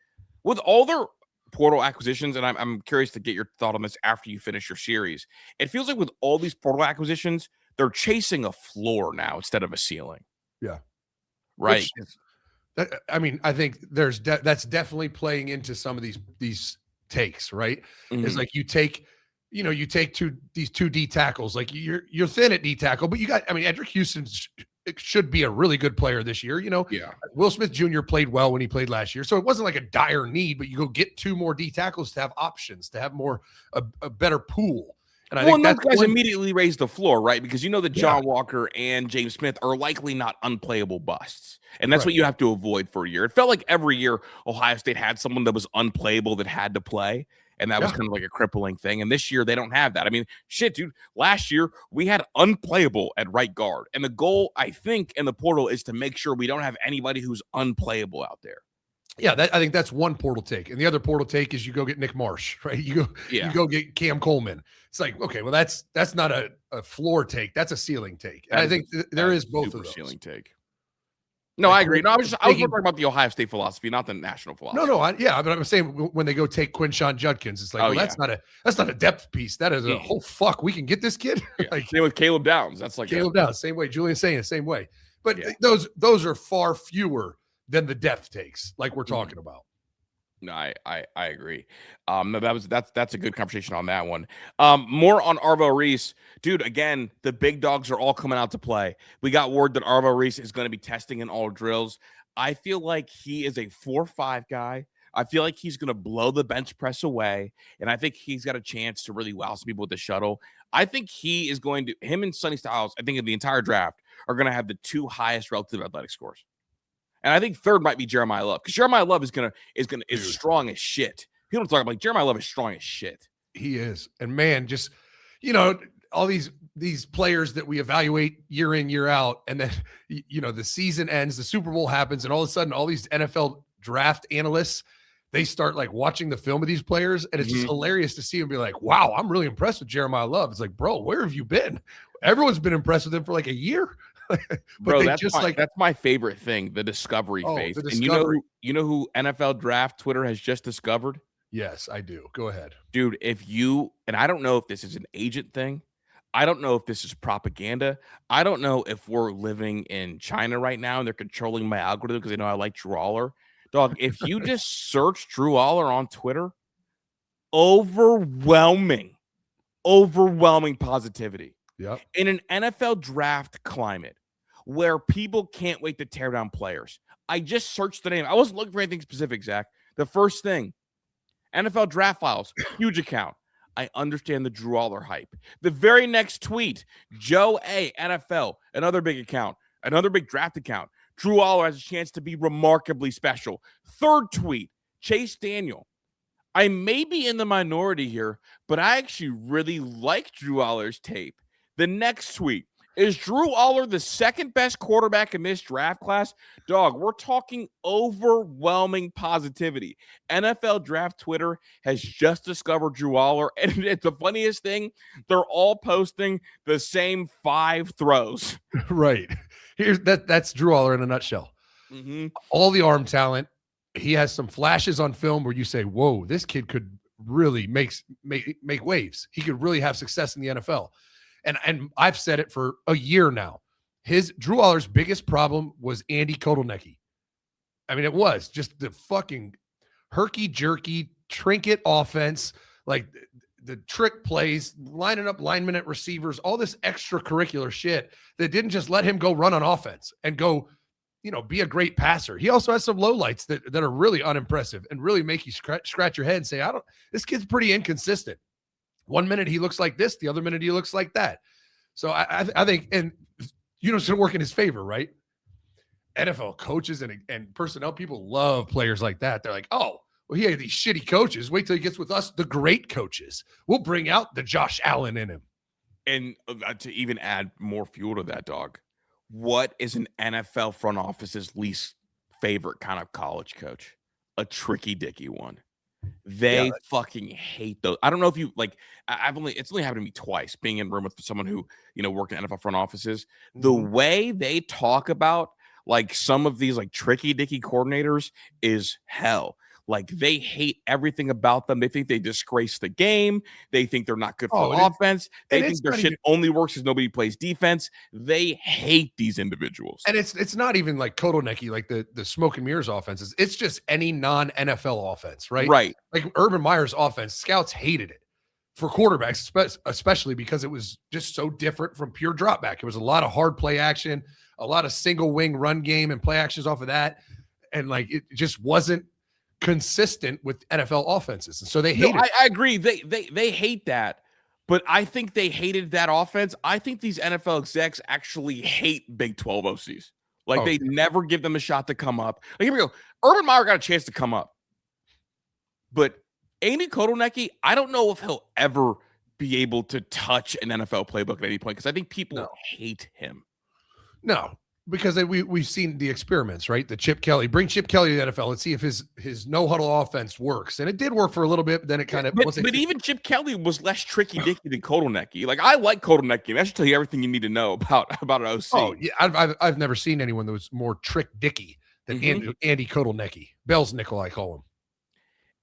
with all their portal acquisitions, and I'm curious to get your thought on this after you finish your series. It feels like with all these portal acquisitions, they're chasing a floor now instead of a ceiling. Yeah. Right. I think that's definitely playing into some of these takes, right? It's like you take these two D tackles, like you're thin at D tackle, but Edric Houston should be a really good player this year. Will Smith Jr. played well when he played last year, so it wasn't like a dire need, but you go get two more D tackles to have options, to have a better pool. And I think those guys immediately raise the floor, right? Because you know that John Walker and James Smith are likely not unplayable busts. And that's what you have to avoid for a year. It felt like every year Ohio State had someone that was unplayable that had to play. And that was kind of like a crippling thing. And this year they don't have that. I mean, shit, dude, last year we had unplayable at right guard. And the goal, I think, in the portal is to make sure we don't have anybody who's unplayable out there. Yeah, I think that's one portal take. And the other portal take is you go get Nick Marsh, right? You go get Cam Coleman. It's like, okay, well, that's not a floor take. That's a ceiling take. And I think there is both of those. Ceiling take. No, I agree. No, I was talking about the Ohio State philosophy, not the national philosophy. No, but I'm saying when they go take Quinshon Judkins, it's like, that's not a depth piece. That is a we can get this kid. Like, same with Caleb Downs. That's like Caleb Downs, same way. Julian's saying the same way. But those are far fewer than the depth takes, like we're talking about. No, I agree. No, that's a good conversation on that one. More on Arvo Reese, dude. Again, the big dogs are all coming out to play. We got word that Arvo Reese is going to be testing in all drills. I feel like he is a 4-5 guy. I feel like he's going to blow the bench press away, and I think he's got a chance to really wow some people with the shuttle. I think he is going to. Him and Sonny Styles, I think in the entire draft, are going to have the two highest relative athletic scores. And I think third might be Jeremiah Love, because Jeremiah Love is strong as shit. People don't talk about Jeremiah Love is strong as shit. He is. And man, just, all these players that we evaluate year in, year out, and then the season ends, the Super Bowl happens, and all of a sudden, all these NFL draft analysts, they start like watching the film of these players, and it's just hilarious to see them be like, "Wow, I'm really impressed with Jeremiah Love." It's like, bro, where have you been? Everyone's been impressed with him for like a year. Bro, that's my favorite thing, the discovery phase. The And you know who NFL draft Twitter has just discovered? Yes, I do. Go ahead. Dude, and I don't know if this is an agent thing. I don't know if this is propaganda. I don't know if we're living in China right now and they're controlling my algorithm because they know I like Drew Allar. Dog, if you just search Drew Allar on Twitter, overwhelming positivity. Yep. In an NFL draft climate where people can't wait to tear down players. I just searched the name. I wasn't looking for anything specific, Zach. The first thing, NFL draft files, huge account. I understand the Drew Allar hype. The very next tweet, Joe A, NFL, another big account, another big draft account. Drew Allar has a chance to be remarkably special. Third tweet, Chase Daniel. I may be in the minority here, but I actually really like Drew Allar's tape. The next tweet, is Drew Allar the second best quarterback in this draft class? Dog, we're talking overwhelming positivity. NFL draft Twitter has just discovered Drew Allar, and it's the funniest thing. They're all posting the same 5 throws. Right. That's Drew Allar in a nutshell. All the arm talent. He has some flashes on film where you say, whoa, this kid could really make waves. He could really have success in the NFL. And I've said it for a year now. Drew Allar's biggest problem was Andy Kotelnicki. I mean, it was just the fucking herky-jerky trinket offense, like the trick plays, lining up linemen at receivers, all this extracurricular shit that didn't just let him go run on offense and go, be a great passer. He also has some lowlights that are really unimpressive and really make you scratch your head and say, this kid's pretty inconsistent. One minute he looks like this, the other minute he looks like that. So I think, and it's going to work in his favor, right? NFL coaches and personnel people love players like that. They're like, oh, well, he had these shitty coaches. Wait till he gets with us, the great coaches. We'll bring out the Josh Allen in him. And to even add more fuel to that, dog, what is an NFL front office's least favorite kind of college coach? A tricky dicky one. They fucking hate those. I don't know if you like. It's only happened to me twice. Being in a room with someone who worked in NFL front offices, the way they talk about like some of these like tricky dicky coordinators is hell. Like they hate everything about them. They think they disgrace the game. They think they're not good for offense. They think their shit only works because nobody plays defense. They hate these individuals. And it's not even like Kotelnicki, like the smoke and mirrors offenses. It's just any non-NFL offense, right? Right. Like Urban Meyer's offense, scouts hated it for quarterbacks, especially because it was just so different from pure drop back. It was a lot of hard play action, a lot of single wing run game and play actions off of that. And like it just wasn't consistent with NFL offenses, and so they hate it. I agree. They hate that, but I think they hated that offense. I think these NFL execs actually hate Big 12 OCs. Like they never give them a shot to come up. Like here we go. Urban Meyer got a chance to come up, but Andy Kotelnicki, I don't know if he'll ever be able to touch an NFL playbook at any point because I think people hate him. No. Because we've seen the experiments, right? Bring Chip Kelly to the NFL. Let's see if his no huddle offense works. And it did work for a little bit, but then it kind of. But even Chip Kelly was less tricky dicky than Kotelnicki. Like I like Kotelnicki. That should tell you everything you need to know about an OC. Oh yeah, I've never seen anyone that was more trick dicky than Andy Kotelnicki. Bell's nickel, I call him.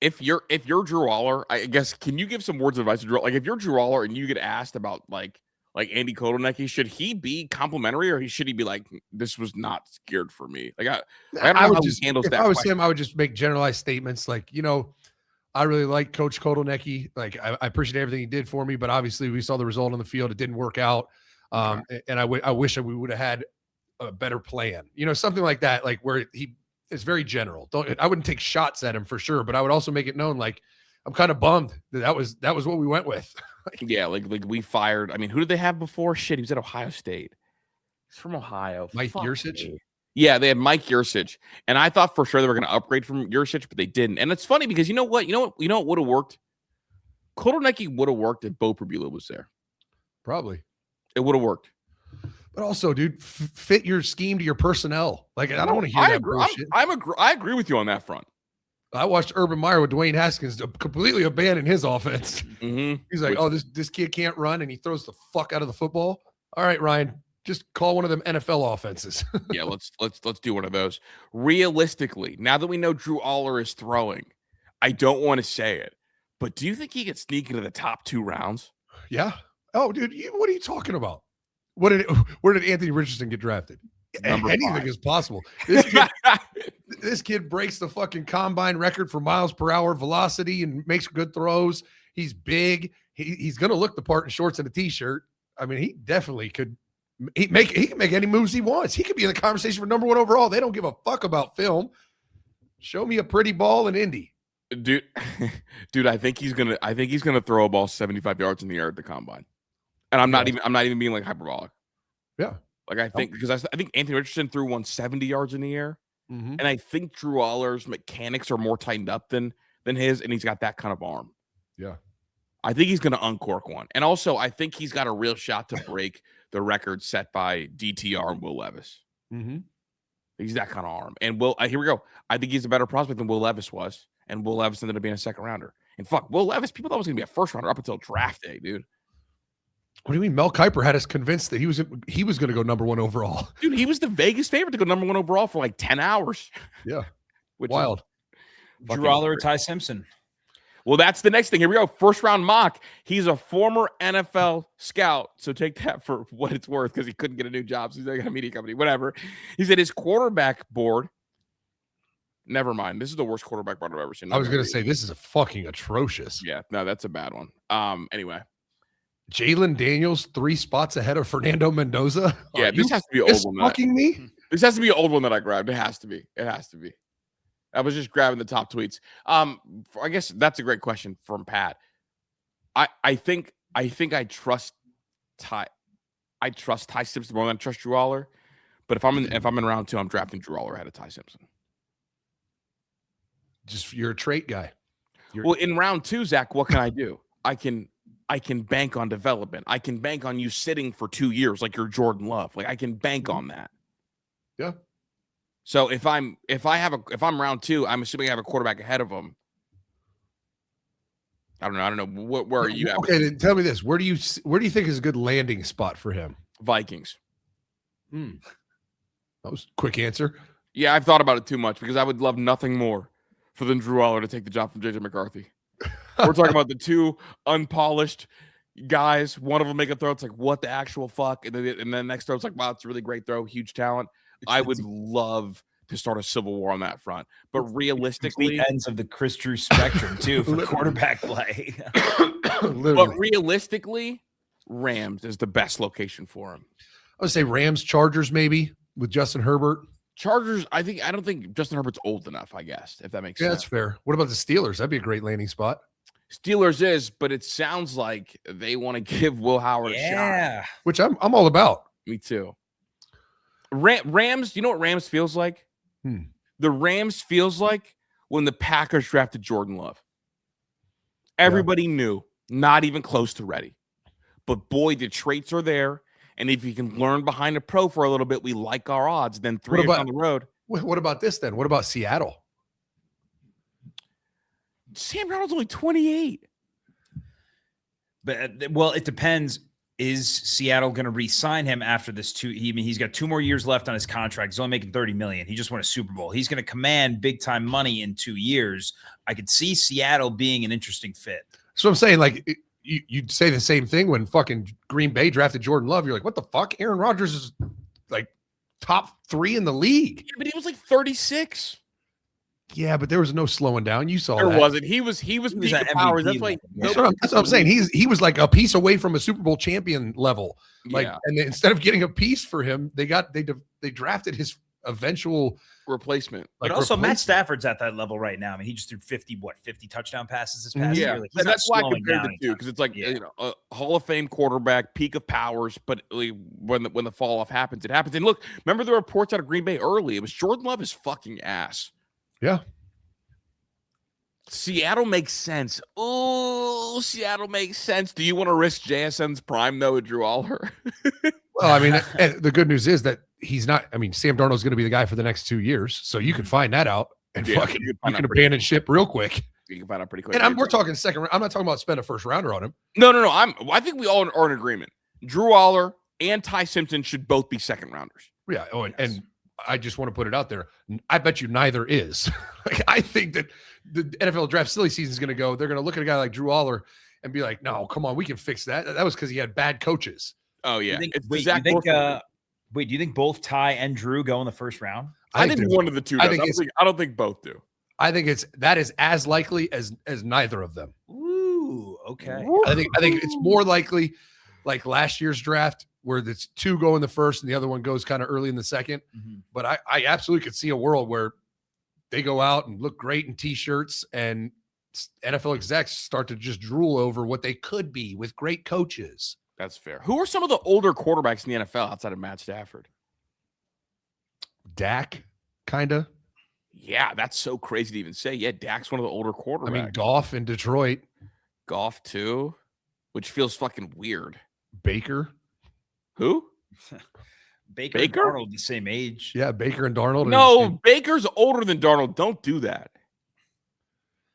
If you're Drew Allar, I guess can you give some words of advice to Drew? Like if you're Drew Allar and you get asked about like Andy Kotelnicki, should he be complimentary or should he be like, this was not geared for me? Like I don't know how he handles that. If I was him, I would just make generalized statements like, I really like Coach Kotelnicki. Like I appreciate everything he did for me, but obviously we saw the result on the field. It didn't work out. And I wish we would have had a better plan, something like that, like where he is very general. I wouldn't take shots at him for sure, but I would also make it known, like, I'm kind of bummed that was what we went with. like we fired. I mean, who did they have before? Shit, he was at Ohio State. He's from Ohio. Mike Yurcich. Yeah, they had Mike Yurcich, and I thought for sure they were going to upgrade from Yurcich, but they didn't. And it's funny because you know what would have worked. Kotelnicki would have worked if Bo Prabula was there. Probably. It would have worked. But also, dude, fit your scheme to your personnel. Like, I don't want to hear that bullshit. I agree with you on that front. I watched Urban Meyer with Dwayne Haskins completely abandon his offense. Mm-hmm. He's like, this kid can't run, and he throws the fuck out of the football. All right, Ryan, just call one of them NFL offenses. Yeah, let's do one of those. Realistically, now that we know Drew Alllar is throwing, I don't want to say it, but do you think he could sneak into the top 2 rounds? Yeah. Oh, dude, what are you talking about? Where did Anthony Richardson get drafted? Anything 5. Is possible. This kid breaks the fucking combine record for miles per hour velocity and makes good throws. He's big. He's going to look the part in shorts and a t-shirt. I mean, he definitely could. He can make any moves he wants. He could be in the conversation for number 1 overall. They don't give a fuck about film. Show me a pretty ball in Indy. Dude, I think he's gonna throw a ball 75 yards in the air at the combine. And I'm not even being like hyperbolic. Yeah. Like I think because I think Anthony Richardson threw 170 yards in the air. Mm-hmm. And I think Drew Allar's mechanics are more tightened up than his, and he's got that kind of arm. Yeah. I think he's gonna uncork one. And also I think he's got a real shot to break the record set by DTR and Will Levis. Mm-hmm. He's that kind of arm. And here we go. I think he's a better prospect than Will Levis was. And Will Levis ended up being a 2nd rounder. And fuck, Will Levis, people thought was going to be a 1st rounder up until draft day, dude. What do you mean? Mel Kiper had us convinced that he was going to go number 1 overall. Dude, he was the Vegas favorite to go number 1 overall for like 10 hours. Yeah. Wild. Drew Allar or Ty Simpson? Well, that's the next thing. Here we go. 1st round mock. He's a former NFL scout. So take that for what it's worth because he couldn't get a new job. So he's like a media company, whatever. He said his quarterback board. Never mind. This is the worst quarterback board I've ever seen. I was going to say, this is a fucking atrocious. Yeah, no, that's a bad one. Anyway. Jalen Daniels 3 spots ahead of Fernando Mendoza. Yeah, this has to be an old one. Fucking me? This has to be an old one that I grabbed. It has to be. I was just grabbing the top tweets. I guess that's a great question from Pat. I think I trust Ty. I trust Ty Simpson more than I trust Drew Allar. But if I'm in round 2, I'm drafting Drew Allar ahead of Ty Simpson. Just you're a trait guy. Well, in round 2, Zach, what can I do? I can bank on development. I can bank on you sitting for 2 years like you're Jordan Love. Like I can bank on that. Yeah. So if I'm round 2, I'm assuming I have a quarterback ahead of him. I don't know. Where are you at? Okay, then tell me this. Where do you think is a good landing spot for him? Vikings. That was a quick answer. Yeah, I've thought about it too much because I would love nothing more for than Drew Allar to take the job from JJ McCarthy. We're talking about the 2 unpolished guys. One of them make a throw. It's like, what the actual fuck? And then next throw, it's like, wow, it's a really great throw. Huge talent. I would love to start a civil war on that front. But realistically, the ends of the Chris Drew spectrum too for quarterback play. But realistically, Rams is the best location for him. I would say Rams, Chargers, maybe with Justin Herbert. Chargers, I don't think Justin Herbert's old enough, I guess, if that makes sense. Yeah, that's fair. What about the Steelers? That'd be a great landing spot. Steelers is, but it sounds like they want to give Will Howard a shot. Which I'm all about. Me too. Rams, you know what Rams feels like? The Rams feels like when the Packers drafted Jordan Love. Everybody knew, not even close to ready. But boy, the traits are there. And if you can learn behind a pro for a little bit, we like our odds. Then 3 years down the road. What about this then? What about Seattle? Sam Darnold's only 28. But well, it depends. Is Seattle going to re-sign him after this? He's got 2 more years left on his contract. He's only making $30 million. He just won a Super Bowl. He's going to command big time money in 2 years. I could see Seattle being an interesting fit. So I'm saying, like, you'd say the same thing when fucking Green Bay drafted Jordan Love. You're like, what the fuck? Aaron Rodgers is like top 3 in the league. Yeah, but he was like 36. Yeah, but there was no slowing down. You saw there that. wasn't. He was peak of powers. That's why. That's what I'm saying. He was like a piece away from a Super Bowl champion level. Like, and then instead of getting a piece for him, they drafted his eventual replacement. But also, Matt Stafford's at that level right now. I mean, he just threw 50 touchdown passes this past year. Like, and that's why I compared the two, because it's like a Hall of Fame quarterback, peak of powers, but when the fall off happens, it happens. And look, remember the reports out of Green Bay early? It was Jordan Love is fucking ass. Yeah. Seattle makes sense. Oh, Seattle makes sense. Do you want to risk JSN's prime, though, with Drew Alllar? Well, I mean, and the good news is that he's not. I mean, Sam Darnold's going to be the guy for the next 2 years, so you can find that out and Yeah, fucking you you can can abandon ship real quick. You can find out pretty quick. And we're talking second round. I'm not talking about spend a first rounder on him. No. I think we all are in agreement. Drew Alllar and Ty Simpson should both be second rounders. Yeah. Oh, and I just want to put it out there. I bet you neither is. Like, I think that the NFL draft silly season is going to go. They're going to look at a guy like Drew Alllar and be like, "No, come on, we can fix that." That was because he had bad coaches. Oh yeah. Do you think both Ty and Drew go in the first round? I think one of the two does. I don't think both do. I think that is as likely as neither of them. Ooh, okay. I think it's more likely like last year's draft where it's two go in the first and the other one goes kind of early in the second. Mm-hmm. But I absolutely could see a world where they go out and look great in t-shirts and NFL execs start to just drool over what they could be with great coaches. That's fair. Who are some of the older quarterbacks in the NFL outside of Matt Stafford? Dak, kind of. Yeah, that's so crazy to even say. Yeah, Dak's one of the older quarterbacks. I mean, Goff in Detroit. Goff too, which feels fucking weird. Baker. Who? Baker and Darnold the same age. Yeah, Baker and Darnold. No, Baker's older than Darnold. Don't do that.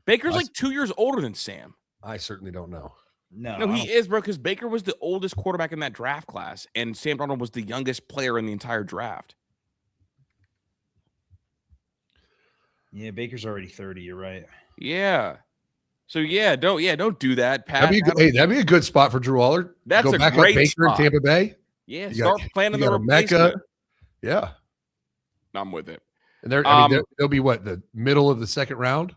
Baker's like 2 years older than Sam. I certainly don't know. No, he is, bro, because Baker was the oldest quarterback in that draft class, and Sam Darnold was the youngest player in the entire draft. Yeah, Baker's already 30. You're right. Yeah. So don't do that, Pat. That'd be a good spot for Drew Alllar. That's Go a back great Baker spot. in Tampa Bay. Yeah, start planning the Mecca. replacement. Yeah, I'm with it. And they'll be what, the middle of the second round.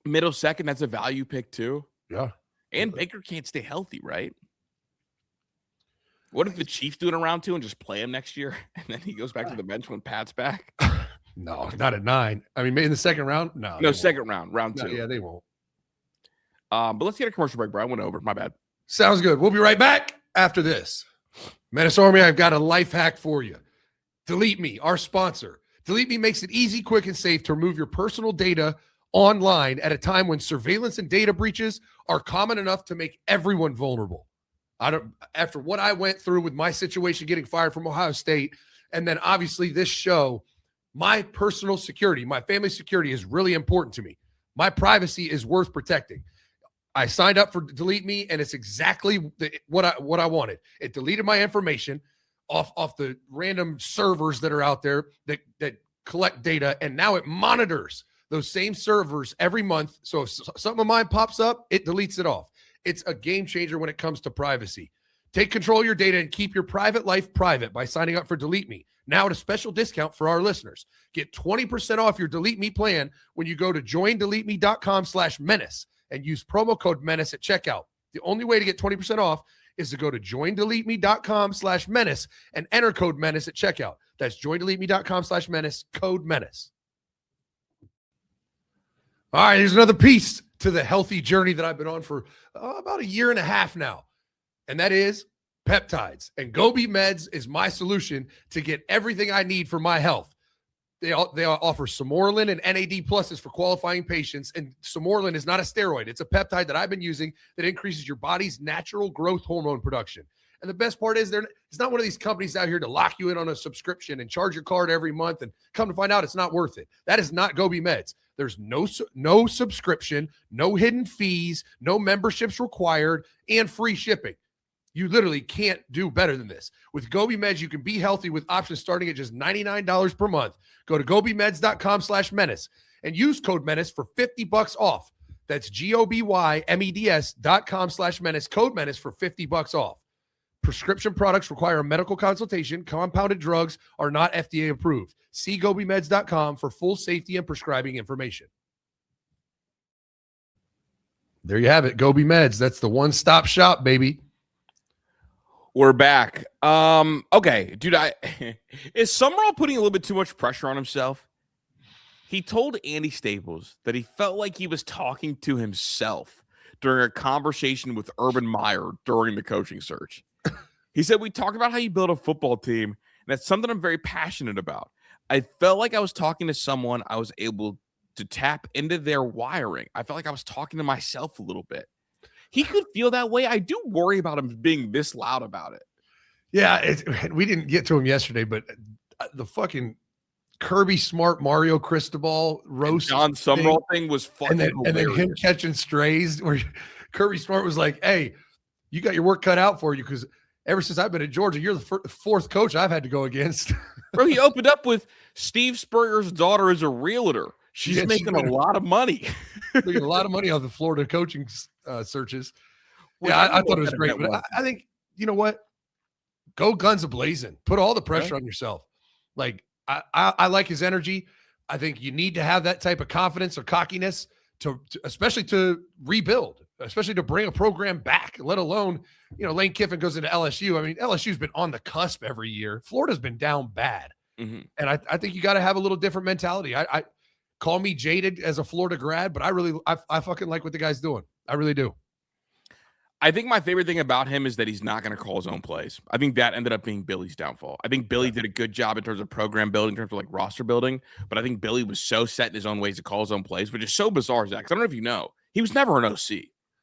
Middle second. That's a value pick too. Yeah, and Baker can't stay healthy, right? What if the Chiefs do it in round 2 and just play him next year, and then he goes back to the bench when Pat's back? No, not at 9. I mean, in the second round. No, second round, round 2. Yeah, they won't. But let's get a commercial break, bro. I went over. My bad. Sounds good. We'll be right back after this. Menace Army, I've got a life hack for you. Delete Me, our sponsor. Delete Me makes it easy, quick, and safe to remove your personal data online at a time when surveillance and data breaches are common enough to make everyone vulnerable. After what I went through with my situation getting fired from Ohio State, and then obviously this show, my personal security, my family security is really important to me. My privacy is worth protecting. I signed up for Delete Me, and it's exactly what I wanted. It deleted my information off the random servers that are out there that collect data, and now it monitors those same servers every month. So if something of mine pops up, it deletes it off. It's a game changer when it comes to privacy. Take control of your data and keep your private life private by signing up for Delete Me. Now at a special discount for our listeners. Get 20% off your Delete Me plan when you go to joindeleteme.com/menace and use promo code menace at checkout. The only way to get 20% off is to go to joindeleteme.com/menace and enter code menace at checkout. That's joindeleteme.com/menace, code menace. All right, here's another piece to the healthy journey that I've been on for about a year and a half now. And that is peptides. And Gobi Meds is my solution to get everything I need for my health. They offer Somorelin and NAD pluses for qualifying patients. And Somorelin is not a steroid. It's a peptide that I've been using that increases your body's natural growth hormone production. And the best part is it's not one of these companies out here to lock you in on a subscription and charge your card every month and come to find out it's not worth it. That is not Gobi Meds. There's no subscription, no hidden fees, no memberships required, and free shipping. You literally can't do better than this. With Gobi Meds, you can be healthy with options starting at just $99 per month. Go to gobimeds.com/menace and use code menace for $50 off. That's GOBYMEDS.com/menace, code menace for $50 off. Prescription products require a medical consultation. Compounded drugs are not FDA approved. See gobimeds.com for full safety and prescribing information. There you have it. Gobi Meds. That's the one-stop shop, baby. We're back. Okay, dude, is Summerall putting a little bit too much pressure on himself? He told Andy Staples that he felt like he was talking to himself during a conversation with Urban Meyer during the coaching search. He said, we talked about how you build a football team, and that's something I'm very passionate about. I felt like I was talking to someone I was able to tap into their wiring. I felt like I was talking to myself a little bit. He could feel that way. I do worry about him being this loud about it. Yeah, we didn't get to him yesterday, but the fucking Kirby Smart Mario Cristobal roast John Summerall thing was fucking and then him catching strays where Kirby Smart was like, hey, you got your work cut out for you because ever since I've been at Georgia, you're the fourth coach I've had to go against. Bro, he opened up with Steve Spurrier's daughter is a realtor. She's making a lot of money. Making a lot of money on the Florida coaching searches. Yeah, I thought it was great. But I think, you know what? Go guns a-blazing. Put all the pressure on yourself. Like, I like his energy. I think you need to have that type of confidence or cockiness to especially to rebuild, especially to bring a program back, let alone, you know, Lane Kiffin goes into LSU. I mean, LSU's been on the cusp every year. Florida's been down bad. Mm-hmm. And I think you got to have a little different mentality. I call me jaded as a Florida grad, but I fucking like what the guy's doing. I really do. I think my favorite thing about him is that he's not going to call his own plays. I think that ended up being Billy's downfall. I think Billy did a good job in terms of program building, in terms of like roster building, but I think Billy was so set in his own ways to call his own plays, which is so bizarre, Zach. 'Cause I don't know if you know, he was never an OC.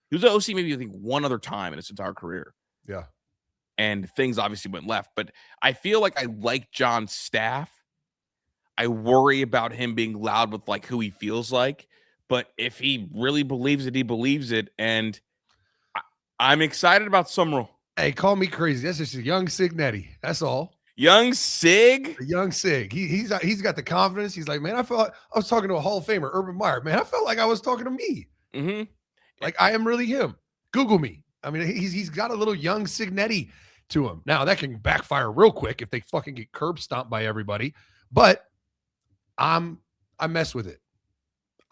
He was an OC maybe I think one other time in his entire career. Yeah. And things obviously went left, but I feel like I like John's staff. I worry about him being loud with like who he feels like, but if he really believes it, he believes it. And I'm excited about Summerall. Hey, call me crazy. That's just a young Signetti. That's all. Young Sig? A young Sig. He's got the confidence. He's like, man, I was talking to a Hall of Famer, Urban Meyer. Man, I felt like I was talking to me. Mm-hmm. Like I am really him. Google me. I mean, he's got a little young Signetti to him. Now that can backfire real quick if they fucking get curb stomped by everybody. But I mess with it.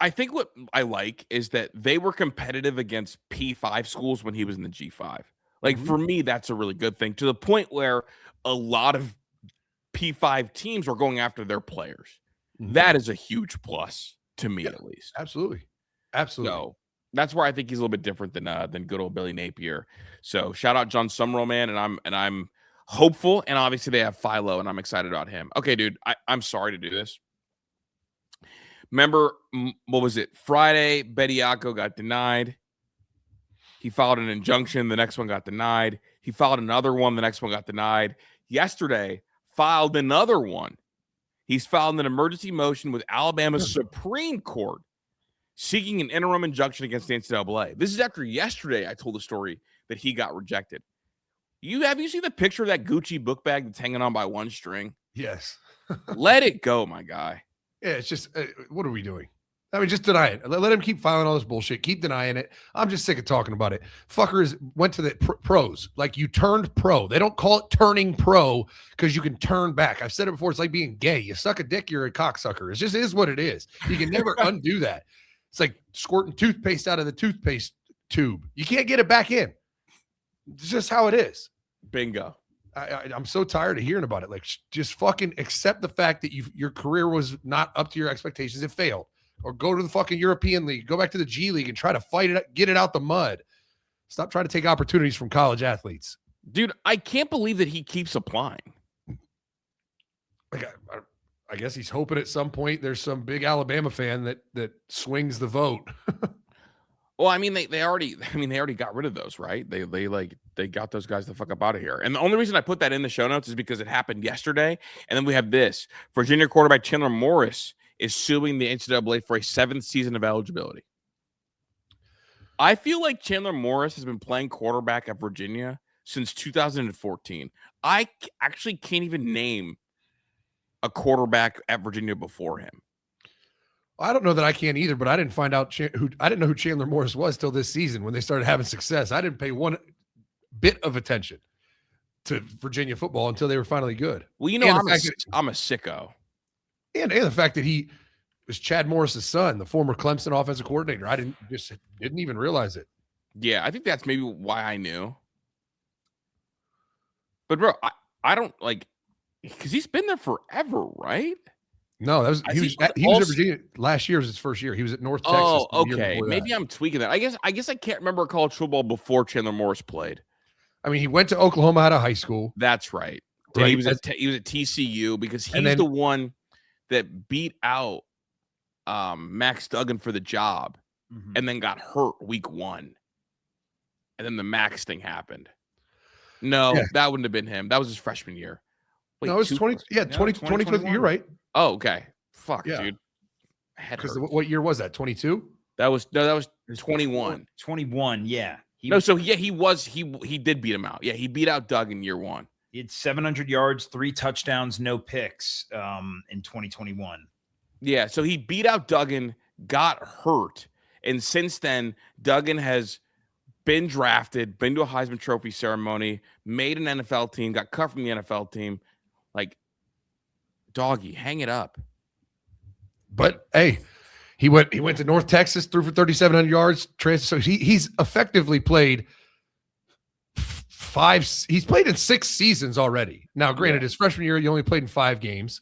I think what I like is that they were competitive against P5 schools when he was in the G5. Like, for me, that's a really good thing, to the point where a lot of P5 teams are going after their players. Mm-hmm. That is a huge plus to me, at least. Absolutely. So that's where I think he's a little bit different than good old Billy Napier. So shout out John Summerall, man, and I'm hopeful, and obviously they have Philo, and I'm excited about him. Okay, dude, I'm sorry to do this. Remember, what was it? Friday, Bediako got denied. He filed an injunction. The next one got denied. He filed another one. The next one got denied. Yesterday, filed another one. He's filed an emergency motion with Alabama's Supreme Court seeking an interim injunction against the NCAA. This is after yesterday I told the story that he got rejected. Have you seen the picture of that Gucci book bag that's hanging on by one string? Yes. Let it go, my guy. Yeah, it's just, what are we doing? I mean, just deny it. Let him keep filing all this bullshit. Keep denying it. I'm just sick of talking about it. Fuckers went to the pros. Like, you turned pro. They don't call it turning pro because you can turn back. I've said it before. It's like being gay. You suck a dick, you're a cocksucker. It just is what it is. You can never undo that. It's like squirting toothpaste out of the toothpaste tube. You can't get it back in. It's just how it is. Bingo. I'm so tired of hearing about it. Like, just fucking accept the fact that your career was not up to your expectations. It failed. Or go to the fucking European League. Go back to the G League and try to fight it, get it out the mud. Stop trying to take opportunities from college athletes. Dude, I can't believe that he keeps applying. Like, I guess he's hoping at some point there's some big Alabama fan that swings the vote. Well, I mean, they already got rid of those, right? They got those guys the fuck up out of here. And the only reason I put that in the show notes is because it happened yesterday. And then we have this. Virginia quarterback Chandler Morris is suing the NCAA for a 7th season of eligibility. I feel like Chandler Morris has been playing quarterback at Virginia since 2014. I actually can't even name a quarterback at Virginia before him. I don't know that I can either, but I didn't find out I didn't know who Chandler Morris was till this season when they started having success. I didn't pay one bit of attention to Virginia football until they were finally good. Well, you know, I'm a sicko. And the fact that he was Chad Morris's son, the former Clemson offensive coordinator. I didn't even realize it. Yeah, I think that's maybe why I knew. But bro, I don't like, because he's been there forever, right? No, he was at Virginia last year. Was his first year. He was at North Texas. Oh, okay. Maybe I'm tweaking that. I guess I can't remember college football before Chandler Morris played. I mean, he went to Oklahoma out of high school. That's right. And he was at TCU because he's the one that beat out Max Duggan for the job and then got hurt week 1. And then the Max thing happened. No, that wouldn't have been him. That was his freshman year. Wait, no, it's 20. Yeah, 20. You're right. Oh, okay. Fuck, Yeah. dude. Because what year was that? 22. That was 21. 21. Yeah. He did beat him out. Yeah, he beat out Doug in year 1. He had 700 yards, 3 touchdowns, no picks in 2021. Yeah, so he beat out Duggan, got hurt, and since then, Duggan has been drafted, been to a Heisman Trophy ceremony, made an NFL team, got cut from the NFL team. Like, doggy, hang it up. But hey, he went to North Texas, threw for 3,700 yards. So he's effectively played 5. He's played in 6 seasons already. Now, granted, his freshman year, he only played in 5 games,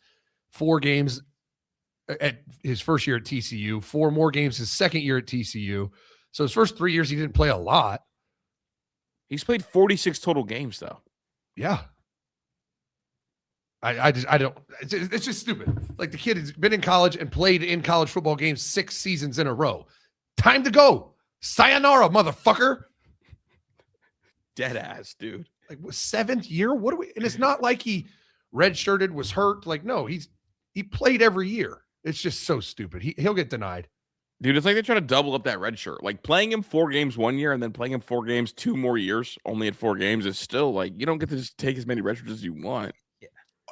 4 games at his first year at TCU, 4 more games his second year at TCU. So his first 3 years, he didn't play a lot. He's played 46 total games, though. Yeah. I don't. It's just stupid. Like, the kid has been in college and played in college football games 6 seasons in a row. Time to go. Sayonara, motherfucker. Dead ass, dude. Like, 7th year? What do we? And it's not like he redshirted, was hurt. Like, no, he played every year. It's just so stupid. He'll get denied. Dude, it's like they're trying to double up that red shirt. Like, playing him 4 games 1 year and then playing him 4 games 2 more years, only at 4 games, is still like, you don't get to just take as many red shirts as you want. Yeah.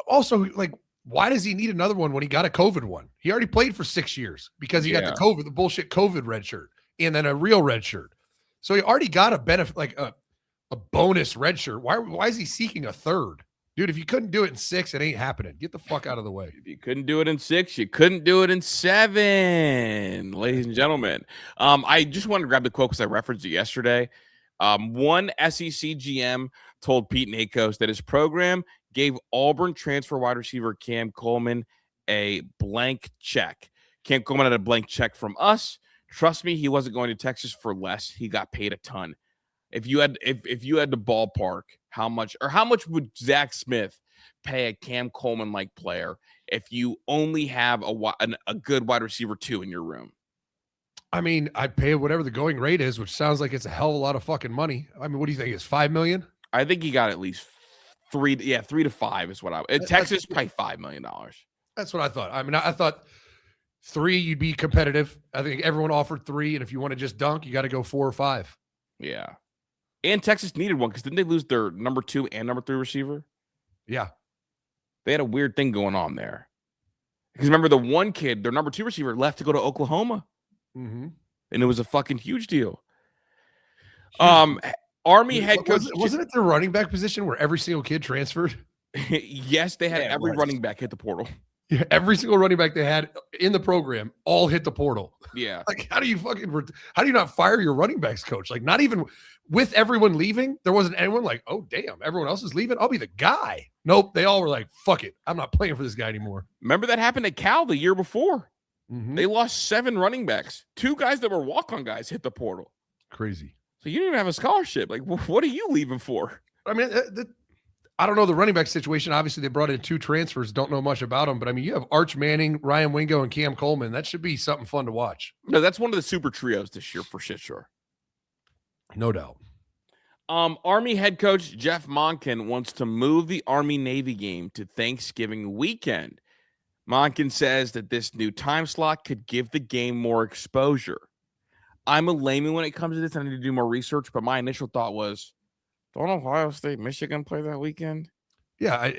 Also, like, why does he need another one when he got a COVID one? He already played for 6 years because he got the bullshit COVID red shirt, and then a real red shirt. So he already got a benefit, like a bonus red shirt. Why is he seeking a third? Dude, if you couldn't do it in 6, it ain't happening. Get the fuck out of the way. If you couldn't do it in 6, you couldn't do it in 7, ladies and gentlemen. I just wanted to grab the quote because I referenced it yesterday. One SEC GM told Pete Nakos that his program gave Auburn transfer wide receiver Cam Coleman a blank check. Cam Coleman had a blank check from us. Trust me, he wasn't going to Texas for less. He got paid a ton. If you had to ballpark how much would Zach Smith pay a Cam Coleman like player if you only have a good wide receiver 2 in your room? I mean, I'd pay whatever the going rate is, which sounds like it's a hell of a lot of fucking money. I mean, what do you think? It's $5 million? I think he got at least 3 to 5 is what Texas probably $5 million. That's what I thought. I mean, I thought 3 you'd be competitive. I think everyone offered 3, and if you want to just dunk, you got to go 4 or 5. Yeah. And Texas needed one because didn't they lose their number 2 and number 3 receiver? Yeah. They had a weird thing going on there. Because remember, the one kid, their number 2 receiver, left to go to Oklahoma. Mm-hmm. And it was a fucking huge deal. Army head coach. Wasn't it their running back position where every single kid transferred? Yes, they had every running back hit the portal. Yeah, every single running back they had in the program all hit the portal. Yeah. Like, how do you not fire your running backs coach? Like, not even with everyone leaving, there wasn't anyone like, oh, damn, everyone else is leaving. I'll be the guy. Nope. They all were like, fuck it. I'm not playing for this guy anymore. Remember that happened at Cal the year before? Mm-hmm. They lost 7 running backs. 2 guys that were walk-on guys hit the portal. Crazy. So you didn't even have a scholarship. Like, what are you leaving for? I mean, I don't know the running back situation. Obviously, they brought in 2 transfers. Don't know much about them. But, I mean, you have Arch Manning, Ryan Wingo, and Cam Coleman. That should be something fun to watch. No, that's one of the super trios this year for shit sure. No doubt. Army head coach Jeff Monken wants to move the Army-Navy game to Thanksgiving weekend. Monken says that this new time slot could give the game more exposure. I'm a layman when it comes to this. I need to do more research, but my initial thought was, don't Ohio State, Michigan play that weekend? Yeah,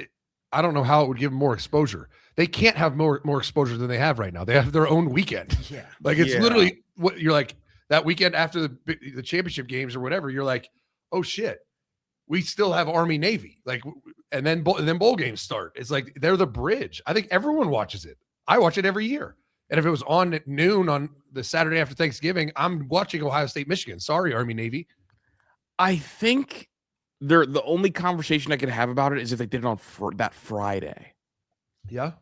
I don't know how it would give them more exposure. They can't have more exposure than they have right now. They have their own weekend. Yeah. Like, it's literally what you're like, that weekend after the championship games or whatever, you're like, oh shit, we still have Army Navy. Like, and then bowl games start. It's like, they're the bridge. I think everyone watches it. I watch it every year. And if it was on at noon on the Saturday after Thanksgiving, I'm watching Ohio State, Michigan. Sorry, Army Navy. I think the only conversation I could have about it is if they did it on that Friday. Yeah.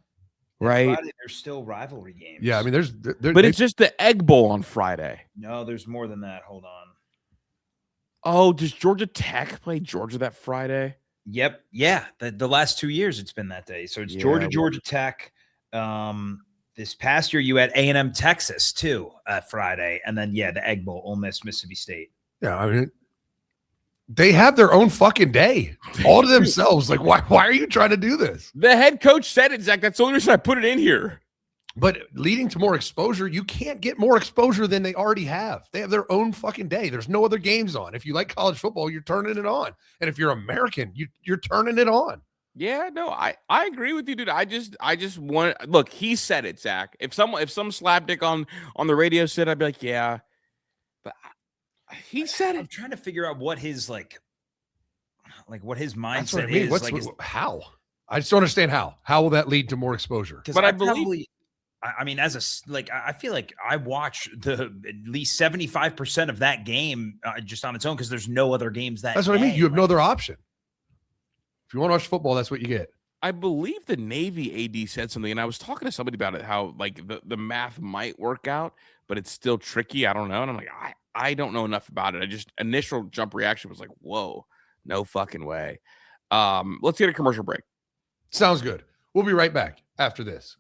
Right. Friday, there's still rivalry games. Yeah. I mean, it's just the Egg Bowl on Friday. No, there's more than that. Hold on. Oh, does Georgia Tech play Georgia that Friday? Yep. Yeah. The last 2 years it's been that day. So it's Georgia Tech. This past year, you had A&M Texas too Friday, and then the Egg Bowl, Ole Miss, Mississippi State. Yeah, I mean, they have their own fucking day all to themselves. Like, why are you trying to do this? The head coach said it, Zach. That's the only reason I put it in here. But leading to more exposure, you can't get more exposure than they already have. They have their own fucking day. There's no other games on. If you like college football, you're turning it on. And if you're American, you're turning it on. Yeah, no, I agree with you, dude. I just want look. He said it, Zach. If some slapdick on the radio said, I'd be like, yeah, but he said it. I'm trying to figure out what his like what his mindset what I mean. is. How? I just don't understand how. How will that lead to more exposure? But I believe. I mean, I feel like I watch at least 75% of that game just on its own because there's no other games that. That's what I mean. You have no other option. If you want to watch football, that's what you get. I believe the Navy AD said something, and I was talking to somebody about it, how like the math might work out, but it's still tricky. I don't know. And I'm like, I don't know enough about it. Initial jump reaction was like, whoa, no fucking way. Let's get a commercial break. Sounds good. We'll be right back after this.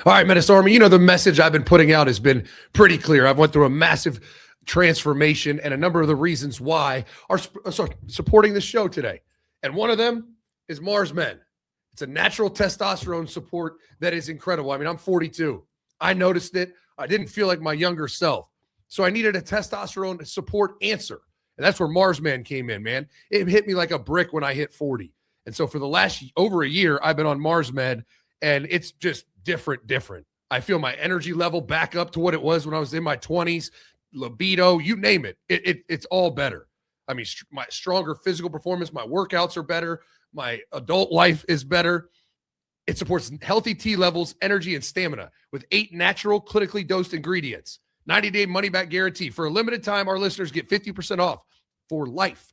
All right, Menace Army, you know, the message I've been putting out has been pretty clear. I've went through a massive transformation, and a number of the reasons why are supporting this show today. And one of them is Mars Men. It's a natural testosterone support that is incredible. I mean, I'm 42. I noticed it. I didn't feel like my younger self. So I needed a testosterone support answer. And that's where Mars Man came in, man. It hit me like a brick when I hit 40. And so for the last over a year, I've been on Mars Med, and it's just different. I feel my energy level back up to what it was when I was in my 20s, libido, you name it. It's all better. I mean, my stronger physical performance, my workouts are better. My adult life is better. It supports healthy T levels, energy, and stamina with 8 natural, clinically dosed ingredients. 90-day money-back guarantee. For a limited time, our listeners get 50% off for life,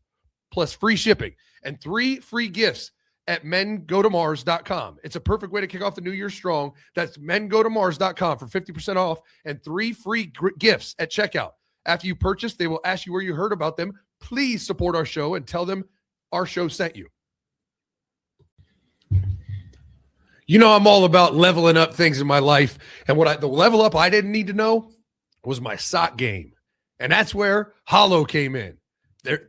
plus free shipping, and 3 free gifts at mengotomars.com. It's a perfect way to kick off the new year strong. That's mengotomars.com for 50% off and 3 free gifts at checkout. After you purchase, they will ask you where you heard about them. Please support our show and tell them our show sent you. You know, I'm all about leveling up things in my life. And the level up I didn't need to know was my sock game. And that's where Hollow came in.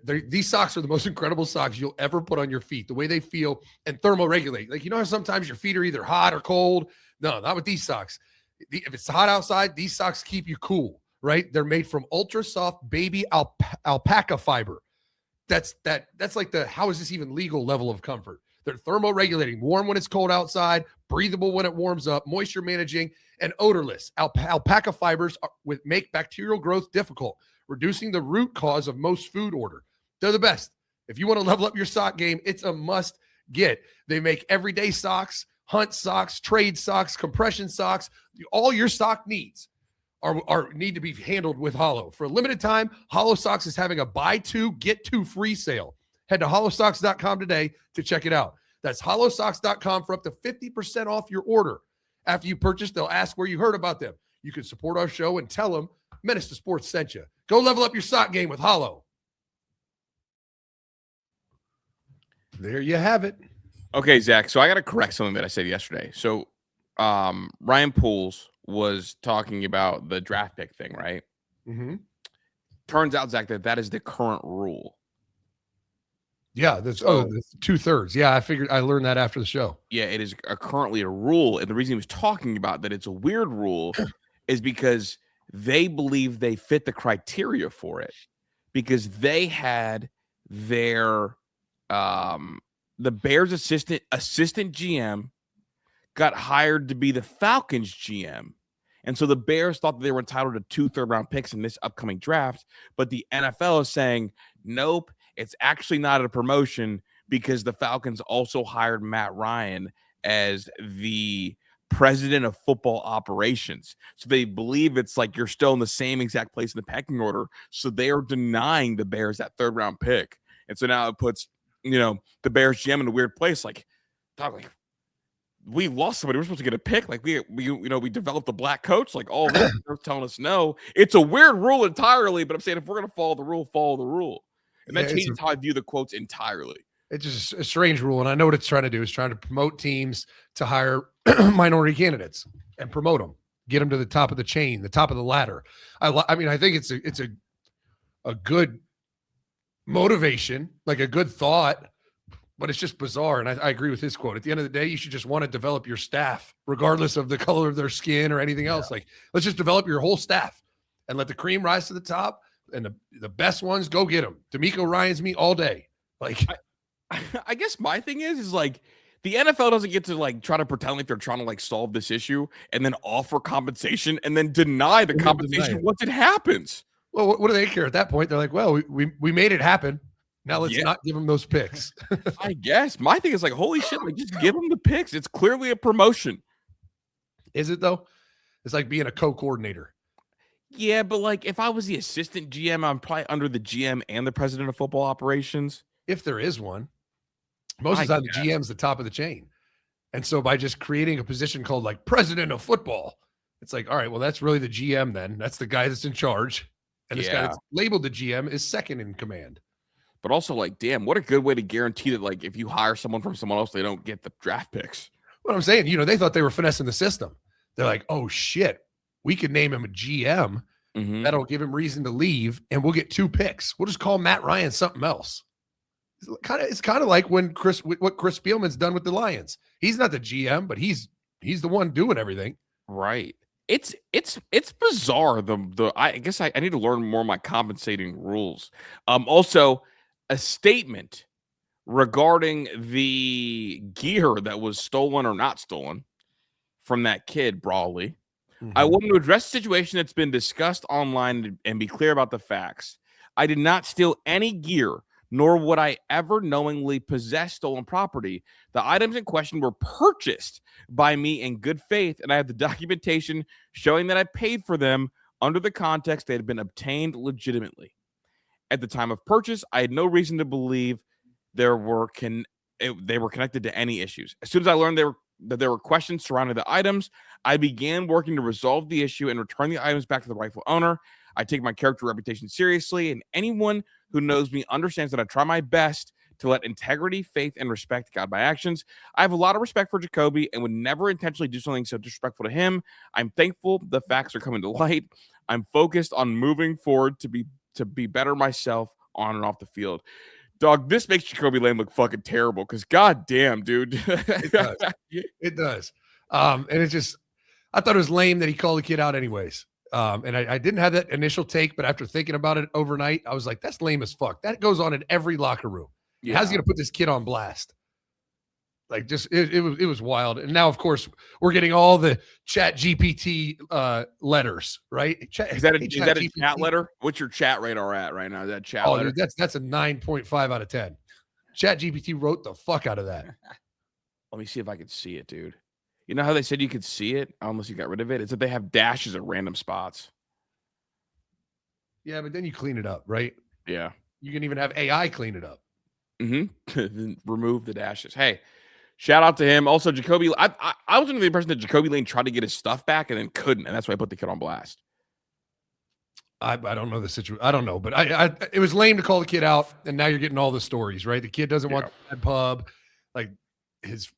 These socks are the most incredible socks you'll ever put on your feet. The way they feel and thermoregulate. Like, you know how sometimes your feet are either hot or cold? No, not with these socks. If it's hot outside, these socks keep you cool, right? They're made from ultra soft baby alpaca fiber. That's like the how is this even legal level of comfort. They're thermoregulating, warm when it's cold outside, breathable when it warms up, moisture managing, and odorless. Alpaca fibers make bacterial growth difficult, reducing the root cause of most food odor. They're the best. If you want to level up your sock game, it's a must get. They make everyday socks, hunt socks, trade socks, compression socks. All your sock needs need to be handled with Hollow. For a limited time, Hollow Socks is having a buy 2, get 2 free sale. Head to hollowsocks.com today to check it out. That's hollowsocks.com for up to 50% off your order. After you purchase, they'll ask where you heard about them. You can support our show and tell them Menace to Sports sent you. Go level up your sock game with Hollow. There you have it. Okay, Zach. So I got to correct something that I said yesterday. So Ryan Poles was talking about the draft pick thing, right? Mm-hmm. Turns out, Zach, that is the current rule. Yeah, that's 2/3. Yeah, I learned that after the show. Yeah, it is currently a rule. And the reason he was talking about that it's a weird rule is because they believe they fit the criteria for it, because they had their the Bears assistant GM got hired to be the Falcons GM. And so the Bears thought that they were entitled to 2 third-round picks in this upcoming draft, but the NFL is saying, nope, it's actually not a promotion because the Falcons also hired Matt Ryan as the president of football operations. So they believe it's like you're still in the same exact place in the pecking order. So they are denying the Bears that 3rd-round pick. And so now it puts, the Bears GM in a weird place. Like, we lost somebody. We're supposed to get a pick. Like we developed a black coach. Like all this, they're telling us no. It's a weird rule entirely. But I'm saying if we're going to follow the rule, follow the rule. And that changes how I view the quotes entirely. It's just a strange rule. And I know what it's trying to do is trying to promote teams to hire minority candidates. and promote them, get them to the top of the chain, the top of the ladder. I mean, I think it's a good motivation, like a good thought, but it's just bizarre. And I agree with his quote. At the end of the day, you should just want to develop your staff, regardless of the color of their skin or anything else. Like, let's just develop your whole staff and let the cream rise to the top. And the best ones, go get them. D'Amico Ryans me all day. Like, I guess my thing is like the NFL doesn't get to like try to pretend like they're trying to like solve this issue and then offer compensation and then deny the compensation once it happens. Well, what do they care at that point? They're like, well, we made it happen. Now let's not give them those picks. I guess my thing is like, holy shit, like just give them the picks. It's clearly a promotion. Is it though? It's like being a co-coordinator. Yeah, but like if I was the assistant GM, I'm probably under the GM and the president of football operations. If there is one. Most of the time, the GM's the top of the chain. And so by just creating a position called like president of football, it's like, all right, well, that's really the GM then. That's the guy that's in charge. And this guy that's labeled the GM is second in command. But also like, damn, what a good way to guarantee that like if you hire someone from someone else, they don't get the draft picks. What I'm saying, they thought they were finessing the system. They're like, oh shit, we could name him a GM. Mm-hmm. That'll give him reason to leave, and we'll get 2 picks. We'll just call Matt Ryan something else. It's kind of like when what Chris Spielman's done with the Lions. He's not the GM, but he's the one doing everything. Right. It's bizarre. I guess I need to learn more of my compensating rules. Also, a statement regarding the gear that was stolen or not stolen from that kid, Brawley. Mm-hmm. I want to address the situation that's been discussed online and be clear about the facts. I did not steal any gear, nor would I ever knowingly possess stolen property. The items in question were purchased by me in good faith, and I have the documentation showing that I paid for them under the context they had been obtained legitimately. At the time of purchase, I had no reason to believe they were connected to any issues. As soon as I learned that there were questions surrounding the items, I began working to resolve the issue and return the items back to the rightful owner. I take my character reputation seriously, and anyone who knows me understands that I try my best to let integrity, faith, and respect guide my actions. I have a lot of respect for Jacobe and would never intentionally do something so disrespectful to him. I'm thankful the facts are coming to light. I'm focused on moving forward to be better myself on and off the field. Dog, this makes Jacobe Lane look fucking terrible because goddamn, dude. It does. And it's just, I thought it was lame that he called the kid out anyways. And I didn't have that initial take, but after thinking about it overnight, I was like, that's lame as fuck. That goes on in every locker room. Yeah. How's he going to put this kid on blast? Like, just, it was wild. And now, of course, we're getting all the chat GPT letters, right? Is that a chat letter? What's your chat radar at right now? Is that chat letter? Dude, that's a 9.5 out of 10. Chat GPT wrote the fuck out of that. Let me see if I can see it, dude. You know how they said you could see it unless you got rid of it? It's that they have dashes at random spots. Yeah, but then you clean it up, right? Yeah. You can even have AI clean it up. Mm-hmm. Remove the dashes. Hey, shout out to him. Also, Jacobe, I was under the impression that Jacobe Lane tried to get his stuff back and then couldn't, and that's why I put the kid on blast. I don't know the situation. I don't know, but it was lame to call the kid out, and now you're getting all the stories, right? The kid doesn't want that pub. Like, his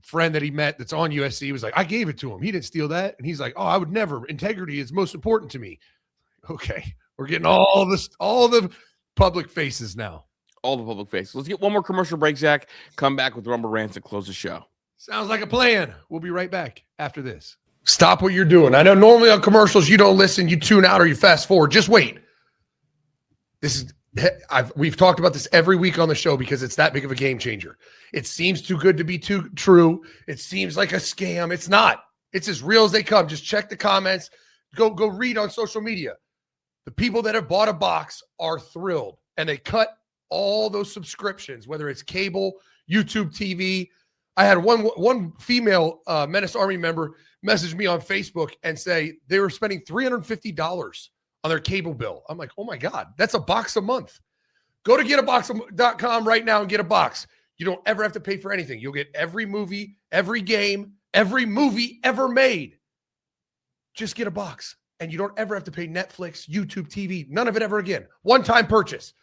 friend that he met that's on USC was like, I gave it to him. He didn't steal that. And he's like, oh, I would never. Integrity is most important to me. Okay. We're getting all the public faces now. All the public faces. Let's get one more commercial break, Zach. Come back with Rumble Rants and close the show. Sounds like a plan. We'll be right back after this. Stop what you're doing. I know normally on commercials, you don't listen, you tune out or you fast forward. Just wait. We've talked about this every week on the show because it's that big of a game changer. It seems too good to be too true. It seems like a scam. It's not. It's as real as they come. Just check the comments. Go read on social media. The people that have bought a box are thrilled, and they cut all those subscriptions, whether it's cable, YouTube TV. I had one female Menace Army member message me on Facebook and say they were spending $350 on their cable bill. I'm like, oh my God, that's a box a month. Go to getabox.com right now and get a box. You don't ever have to pay for anything. You'll get every movie, every game, every movie ever made. Just get a box. And you don't ever have to pay Netflix, YouTube TV, none of it ever again. One-time purchase.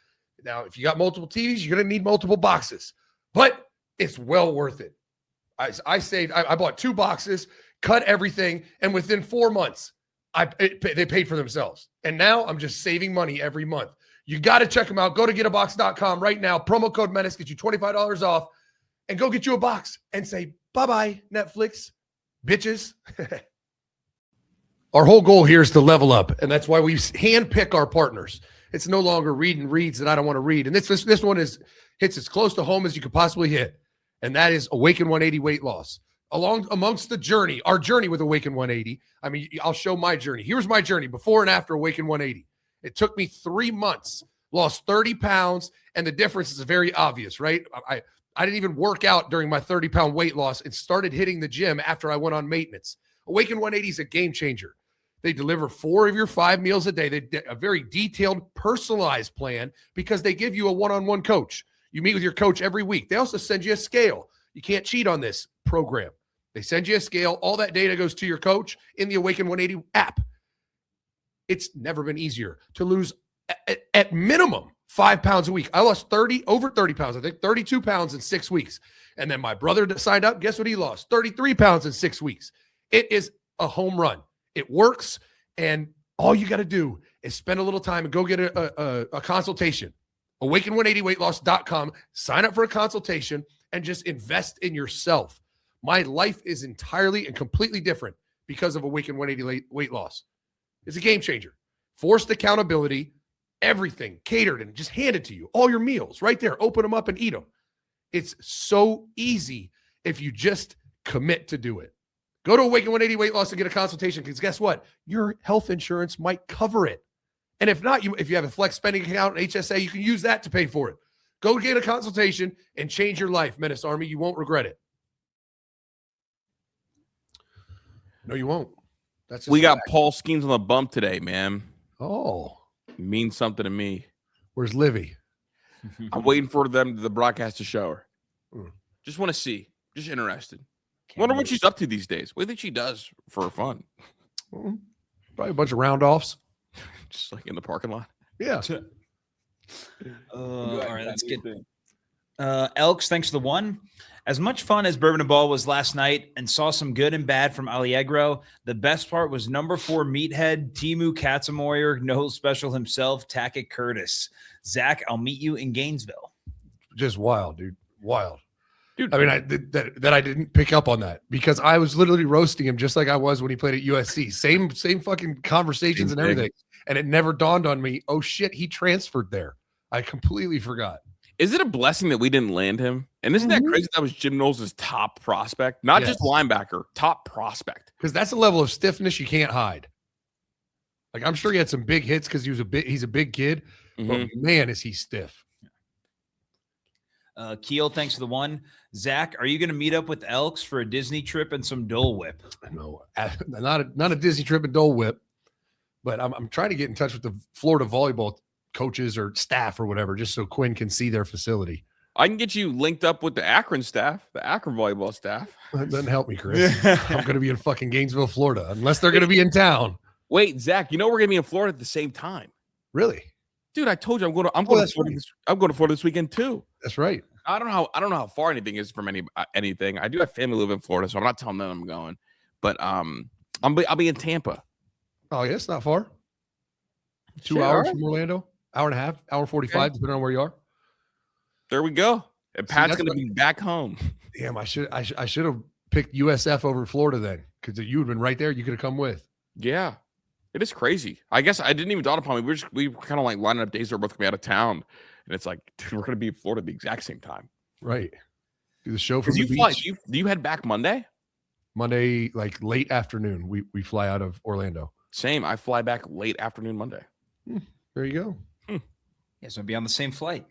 Now, if you got multiple TVs, you're going to need multiple boxes. But it's well worth it. I bought 2 boxes, cut everything, and within 4 months, they paid for themselves. And now I'm just saving money every month. You got to check them out. Go to getabox.com right now. Promo code Menace gets you $25 off, and go get you a box and say, bye-bye, Netflix, bitches. Our whole goal here is to level up, and that's why we handpick our partners. It's no longer reading reads that I don't want to read. And this one hits as close to home as you could possibly hit, and that is Awaken 180 weight loss. Amongst the journey, our journey with Awaken 180, I mean, I'll show my journey. Here's my journey before and after Awaken 180. It took me 3 months, lost 30 pounds, and the difference is very obvious, right? I didn't even work out during my 30-pound weight loss and started hitting the gym after I went on maintenance. Awaken 180 is a game changer. They deliver 4 of your 5 meals a day. They a very detailed, personalized plan because they give you a one-on-one coach. You meet with your coach every week. They also send you a scale. You can't cheat on this program. They send you a scale. All that data goes to your coach in the Awaken 180 app. It's never been easier to lose at minimum 5 pounds a week. I lost over 30 pounds. I think 32 pounds in 6 weeks. And then my brother signed up. Guess what he lost? 33 pounds in 6 weeks. It is a home run. It works. And all you got to do is spend a little time and go get a consultation. Awaken180weightloss.com. Sign up for a consultation and just invest in yourself. My life is entirely and completely different because of Awaken 180 weight loss. It's a game changer. Forced accountability, everything catered and just handed to you. All your meals right there. Open them up and eat them. It's so easy if you just commit to do it. Go to Awaken 180 Weight Loss and get a consultation because guess what? Your health insurance might cover it. And if not, if you have a flex spending account, an HSA, you can use that to pay for it. Go get a consultation and change your life, Menace Army. You won't regret it. No, you won't. That's we got Paul Skeens on the bump today, man. Oh. It means something to me. Where's Livy? I'm waiting for the broadcast to show her. Just want to see. Just interested. Wonder what she's up to these days. What do you think she does for fun? Probably a bunch of round offs. Just like in the parking lot. Yeah. All right, let's get Elks, thanks for the one. As much fun as Bourbon and Ball was last night and saw some good and bad from Alliegro, the best part was number 4 meathead, Timu Katzamoyer, no special himself, Tackett Curtis. Zach, I'll meet you in Gainesville. Just wild, dude. Wild. Dude, I mean, I didn't pick up on that because I was literally roasting him just like I was when he played at USC. Same fucking conversations and everything. And it never dawned on me, oh shit, he transferred there. I completely forgot. Is it a blessing that we didn't land him? And isn't that crazy? That was Jim Knowles' top prospect, not just linebacker, top prospect. Because that's a level of stiffness you can't hide. Like I'm sure he had some big hits because he's a big kid, but man, is he stiff. Keel, thanks for the one. Zach, are you going to meet up with Elks for a Disney trip and some Dole Whip? No, not a Disney trip and Dole Whip, but I'm trying to get in touch with the Florida volleyball coaches or staff or whatever, just so Quinn can see their facility. I can get you linked up with the Akron staff, the Akron volleyball staff. That doesn't help me, Chris. I'm going to be in fucking Gainesville, Florida, unless they're going to be in town. Wait, Zach, you know we're going to be in Florida at the same time. Really? Dude, I told you I'm going to Florida this weekend too. That's right. I don't know how far anything is from anything. I do have family live in Florida, so I'm not telling them I'm going. But I'll be in Tampa. Oh, yeah, it's not far. 2 hours from Orlando, hour and a half, hour 45, depending on where you are. There we go. And Pat's going to be back home. Damn, I should have picked USF over Florida then, because you would have been right there. You could have come with. Yeah, it is crazy. I guess I didn't even dawn upon me. We were kind of like lining up days where we're both going to be out of town. And it's like, dude, we're going to be in Florida at the exact same time. Right. Do the show from the beach. Fly, do you head back Monday? Monday, like late afternoon. We fly out of Orlando. Same. I fly back late afternoon Monday. There you go. Yes, we'll be on the same flight.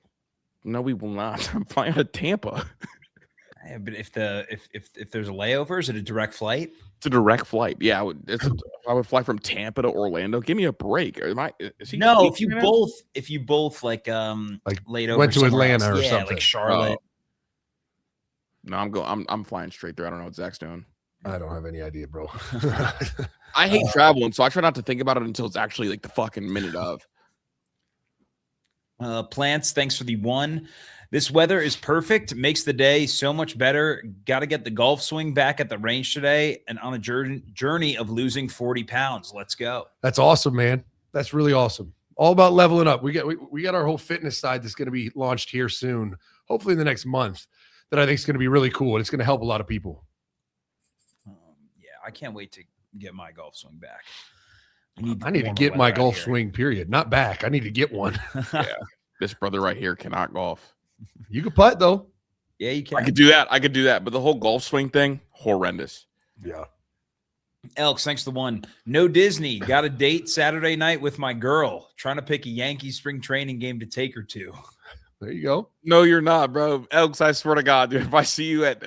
No, we will not. I'm flying out of Tampa. Yeah, but if there's a layover, is it a direct flight? It's a direct flight. Yeah, I would fly from Tampa to Orlando. Give me a break. If you both like laid over, went to Atlanta or something, like Charlotte. No, I'm flying straight there. I don't know what Zach's doing. I don't have any idea, bro. I hate traveling, so I try not to think about it until it's actually like the fucking minute of. Plants, thanks for the one. This weather is perfect. Makes the day so much better. Got to get the golf swing back at the range today and on a journey of losing 40 pounds. Let's go. That's awesome, man. That's really awesome. All about leveling up. We got our whole fitness side that's going to be launched here soon, hopefully in the next month, that I think is going to be really cool. And it's going to help a lot of people. Yeah, I can't wait to get my golf swing back. I need to get my golf swing, period. Not back. I need to get one. Yeah. This brother right here cannot golf. You can putt, though. Yeah, you can. I could do that. But the whole golf swing thing, horrendous. Yeah. Elks, thanks to one. No Disney. Got a date Saturday night with my girl. Trying to pick a Yankee spring training game to take her to. There you go. No, you're not, bro. Elks, I swear to God, dude, if I see you at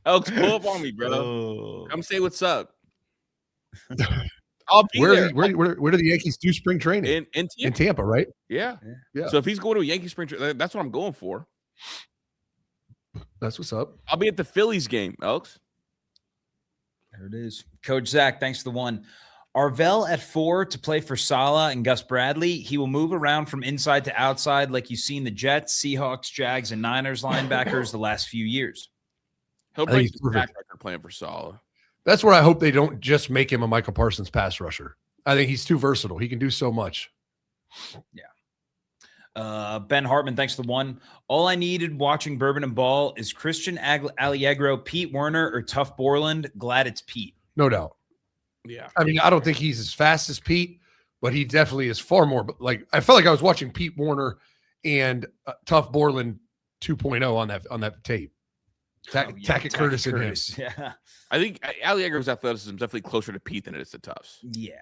Elks, pull up on me, bro. Oh. Come say what's up. I'll be there. Where do the Yankees do spring training? In Tampa, right? Yeah. Yeah. So if he's going to a Yankee spring training, that's what I'm going for. That's what's up. I'll be at the Phillies game, Elks. There it is. Coach Zach, thanks to one. Arvell at 4 to play for Saleh and Gus Bradley. He will move around from inside to outside like you've seen the Jets, Seahawks, Jags, and Niners linebackers the last few years. He'll break the track record playing for Saleh. That's where I hope they don't just make him a Michael Parsons pass rusher. I think he's too versatile. He can do so much. Yeah. Ben Hartman, thanks to one. All I needed watching Bourbon and Ball is Christian Alliegro, Pete Werner, or Tough Borland. Glad it's Pete. No doubt. Yeah. I mean, I don't think he's as fast as Pete, but he definitely is far more. Like, I felt like I was watching Pete Werner and Tough Borland 2.0 on that tape. Tackett Curtis in him. Yeah. I think Alliegro's athleticism is definitely closer to Pete than it is to Tufts. Yeah.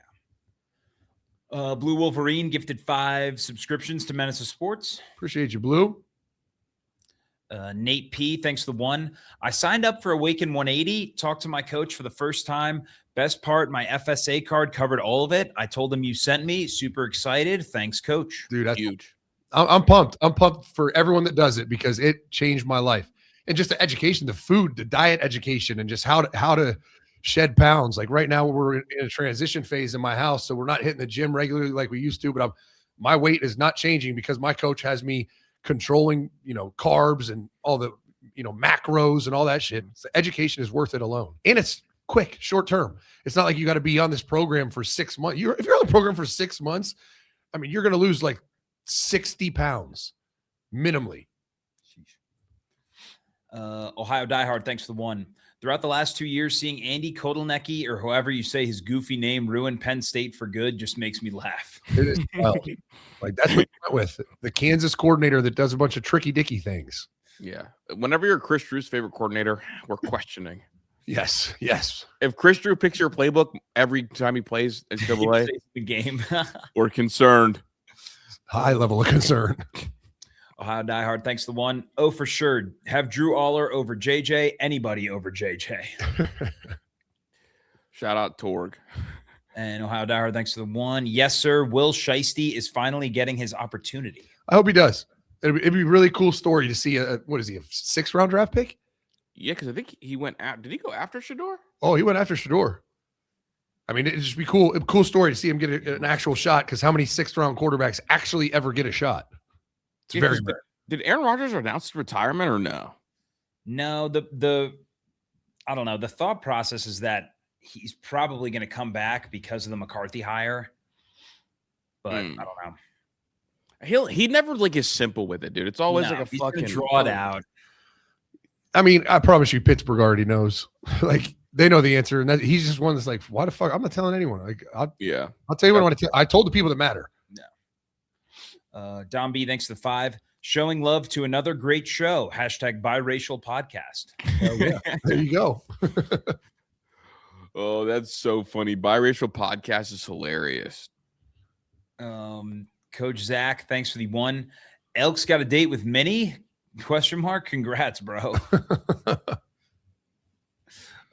Blue Wolverine gifted 5 subscriptions to Menace of Sports. Appreciate you, Blue. Nate P, thanks to one. I signed up for Awaken 180, talked to my coach for the first time. Best part, my FSA card covered all of it. I told him you sent me. Super excited. Thanks, coach. Dude, that's huge. I'm pumped. I'm pumped for everyone that does it because it changed my life. And just the education, the food, the diet education, and just how to shed pounds. Like right now, we're in a transition phase in my house, so we're not hitting the gym regularly like we used to. But my weight is not changing because my coach has me controlling, carbs and all the, macros and all that shit. So education is worth it alone, and it's quick, short term. It's not like you got to be on this program for 6 months. If you're on the program for 6 months, I mean, you're going to lose like 60 pounds minimally. Ohio Diehard, thanks to one. Throughout the last 2 years, seeing Andy Kotelnicki, or however you say his goofy name, ruin Penn State for good just makes me laugh. It is wild. Like that's what you went with the Kansas coordinator that does a bunch of tricky dicky things. Yeah. Whenever you're Chris Drew's favorite coordinator, we're questioning. Yes. If Chris Drew picks your playbook every time he plays NCAA the game, we're concerned. High level of concern. Ohio Diehard, thanks to one. Oh, for sure. Have Drew Alllar over JJ. Anybody over JJ. Shout out Torg. And Ohio Diehard, thanks to the one. Yes, sir. Will Shiesty is finally getting his opportunity. I hope he does. It'd be a really cool story to see. What is he, a 6th round draft pick? Yeah, because I think he went out. Did he go after Shedeur? Oh, he went after Shedeur. I mean, it'd just be cool. A cool story to see him get an actual shot because how many 6th round quarterbacks actually ever get a shot? It's very rare. Did Aaron Rodgers announce his retirement or no? No, I don't know. The thought process is that he's probably going to come back because of the McCarthy hire. But I don't know. He never is simple with it, dude. It's always like a fucking draw it out. I mean, I promise you, Pittsburgh already knows. Like they know the answer, and he's just one that's like, "Why the fuck? I'm not telling anyone." Like, I'll tell you what I want to tell. I told the people that matter. No. Don B, thanks to the 5. Showing love to another great show. # biracial podcast. Oh yeah, there you go. Oh, that's so funny. Biracial podcast is hilarious. Coach Zach, thanks for the 1. Elk's got a date with Minnie? ? Congrats, bro.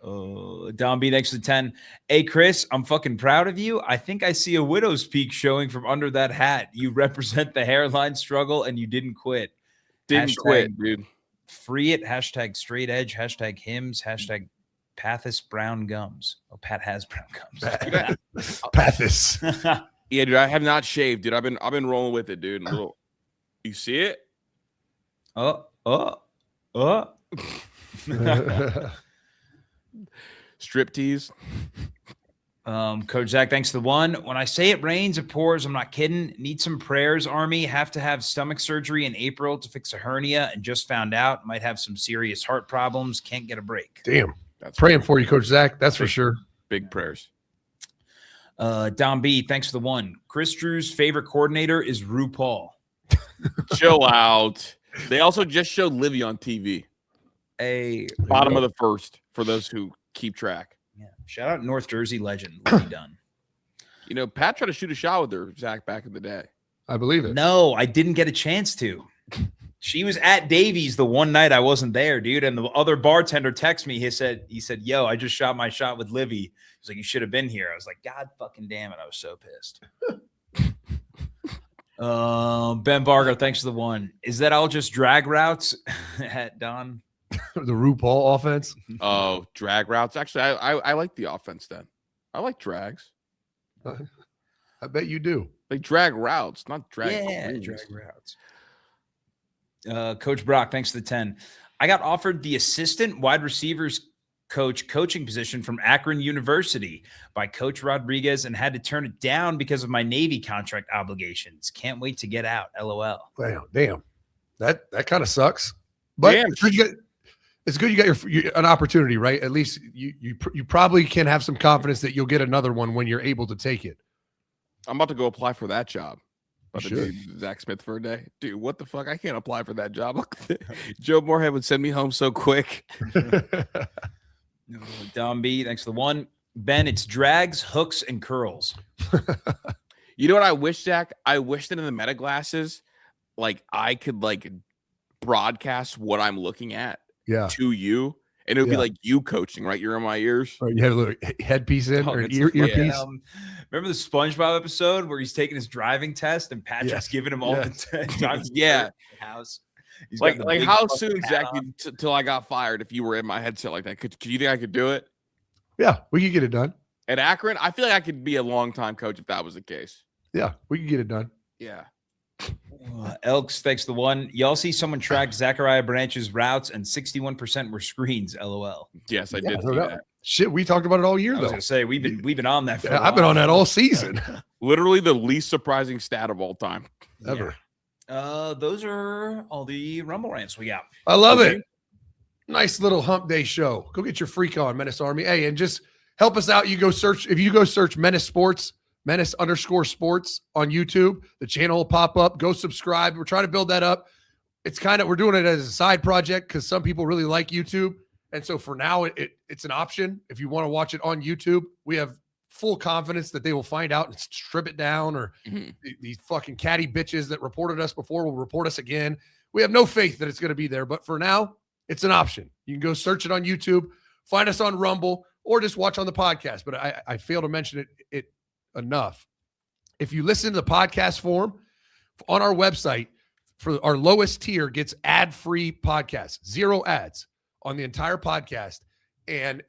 Don B, thanks for the 10. Hey, Chris, I'm fucking proud of you. I think I see a widow's peak showing from under that hat. You represent the hairline struggle and you didn't quit. Didn't quit, dude. Free it. # straight edge. # hymns. # Pathis brown gums. Oh, Pat has brown gums. Pathis. Yeah, dude, I have not shaved, dude. I've been rolling with it, dude. You see it? Strip tease. Coach Zach, thanks for the one. When I say it rains, it pours. I'm not kidding. Need some prayers, Army. Have to have stomach surgery in April to fix a hernia and just found out. Might have some serious heart problems. Can't get a break. Damn. That's Praying for you, Coach Zach. That's for sure. Big prayers. Don B, thanks for the one. Chris Drew's favorite coordinator is RuPaul. Chill out. They also just showed Livy on TV. Bottom of the first for those who keep track. Yeah. Shout out North Jersey legend, Livy Dunn. You know, Pat tried to shoot a shot with her, Zach, back in the day. I believe it. No, I didn't get a chance to. She was at Davies the one night I wasn't there, dude. And the other bartender texted me. He said, yo, I just shot my shot with Livy. He's like, you should have been here. I was like, God fucking damn it. I was so pissed. Ben Vargo, thanks for the one. Is that all just drag routes at Don? The RuPaul offense. Oh, drag routes. Actually, I like the offense then. I like drags. I bet you do. Like drag routes, not drag. Yeah, drag routes. Coach Brock, thanks for the 10. I got offered the assistant wide receivers coaching position from Akron University by Coach Rodriguez and had to turn it down because of my Navy contract obligations. Can't wait to get out. LOL. Damn. That kind of sucks. But Damn. it's good you got an opportunity, right? At least you probably can have some confidence that you'll get another one when you're able to take it. I'm about to go apply for that job. You should. Zach Smith for a day. Dude, what the fuck? I can't apply for that job. Joe Moorhead would send me home so quick. Dom B, thanks for the one. Ben, it's drags, hooks, and curls. You know what I wish, Zach? I wish that in the meta glasses, like I could like broadcast what I'm looking at to you. And it would be like you coaching, right? You're in my ears. Right, you have a little headpiece in or earpiece. Remember the SpongeBob episode where he's taking his driving test and Patrick's giving him all the house. Like how soon, Zach, till I got fired if you were in my headset like that? Could you think I could do it? Yeah, we could get it done. At Akron, I feel like I could be a long-time coach if that was the case. Yeah, we could get it done. Yeah. Elks, thanks the one. Y'all see someone track Zachariah Branch's routes and 61% were screens. LOL. Yes, I did see that. Shit, we talked about it all year, I was gonna say we've been on that. For I've been on that all season. Literally the least surprising stat of all time ever. Those are all the Rumble rants we got. I love it. Nice little hump day show. Go get your freak on, Menace Army. Hey, and just help us out. If you go search Menace Sports, Menace_sports on YouTube, the channel will pop up. Go subscribe. We're trying to build that up. We're doing it as a side project because some people really like YouTube. And so for now, it's an option. If you want to watch it on YouTube, we have full confidence that they will find out and strip it down, or these fucking catty bitches that reported us before will report us again. We have no faith that it's going to be there, but for now, it's an option. You can go search it on YouTube, find us on Rumble, or just watch on the podcast. But I fail to mention it enough. If you listen to the podcast form on our website, for our lowest tier gets ad-free podcasts, 0 ads on the entire podcast, and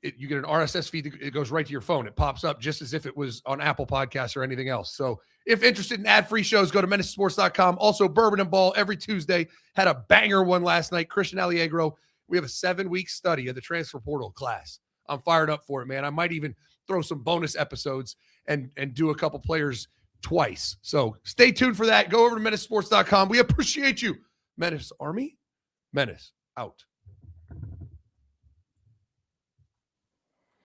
you get an RSS feed. It goes right to your phone. It pops up just as if it was on Apple Podcasts or anything else. So if interested in ad-free shows, go to menacesports.com. Also, Bourbon and Ball every Tuesday. Had a banger one last night. Christian Alliegro. We have a 7-week study of the transfer portal class. I'm fired up for it, man. I might even throw some bonus episodes and do a couple players twice. So stay tuned for that. Go over to menacesports.com. We appreciate you. Menace Army. Menace out.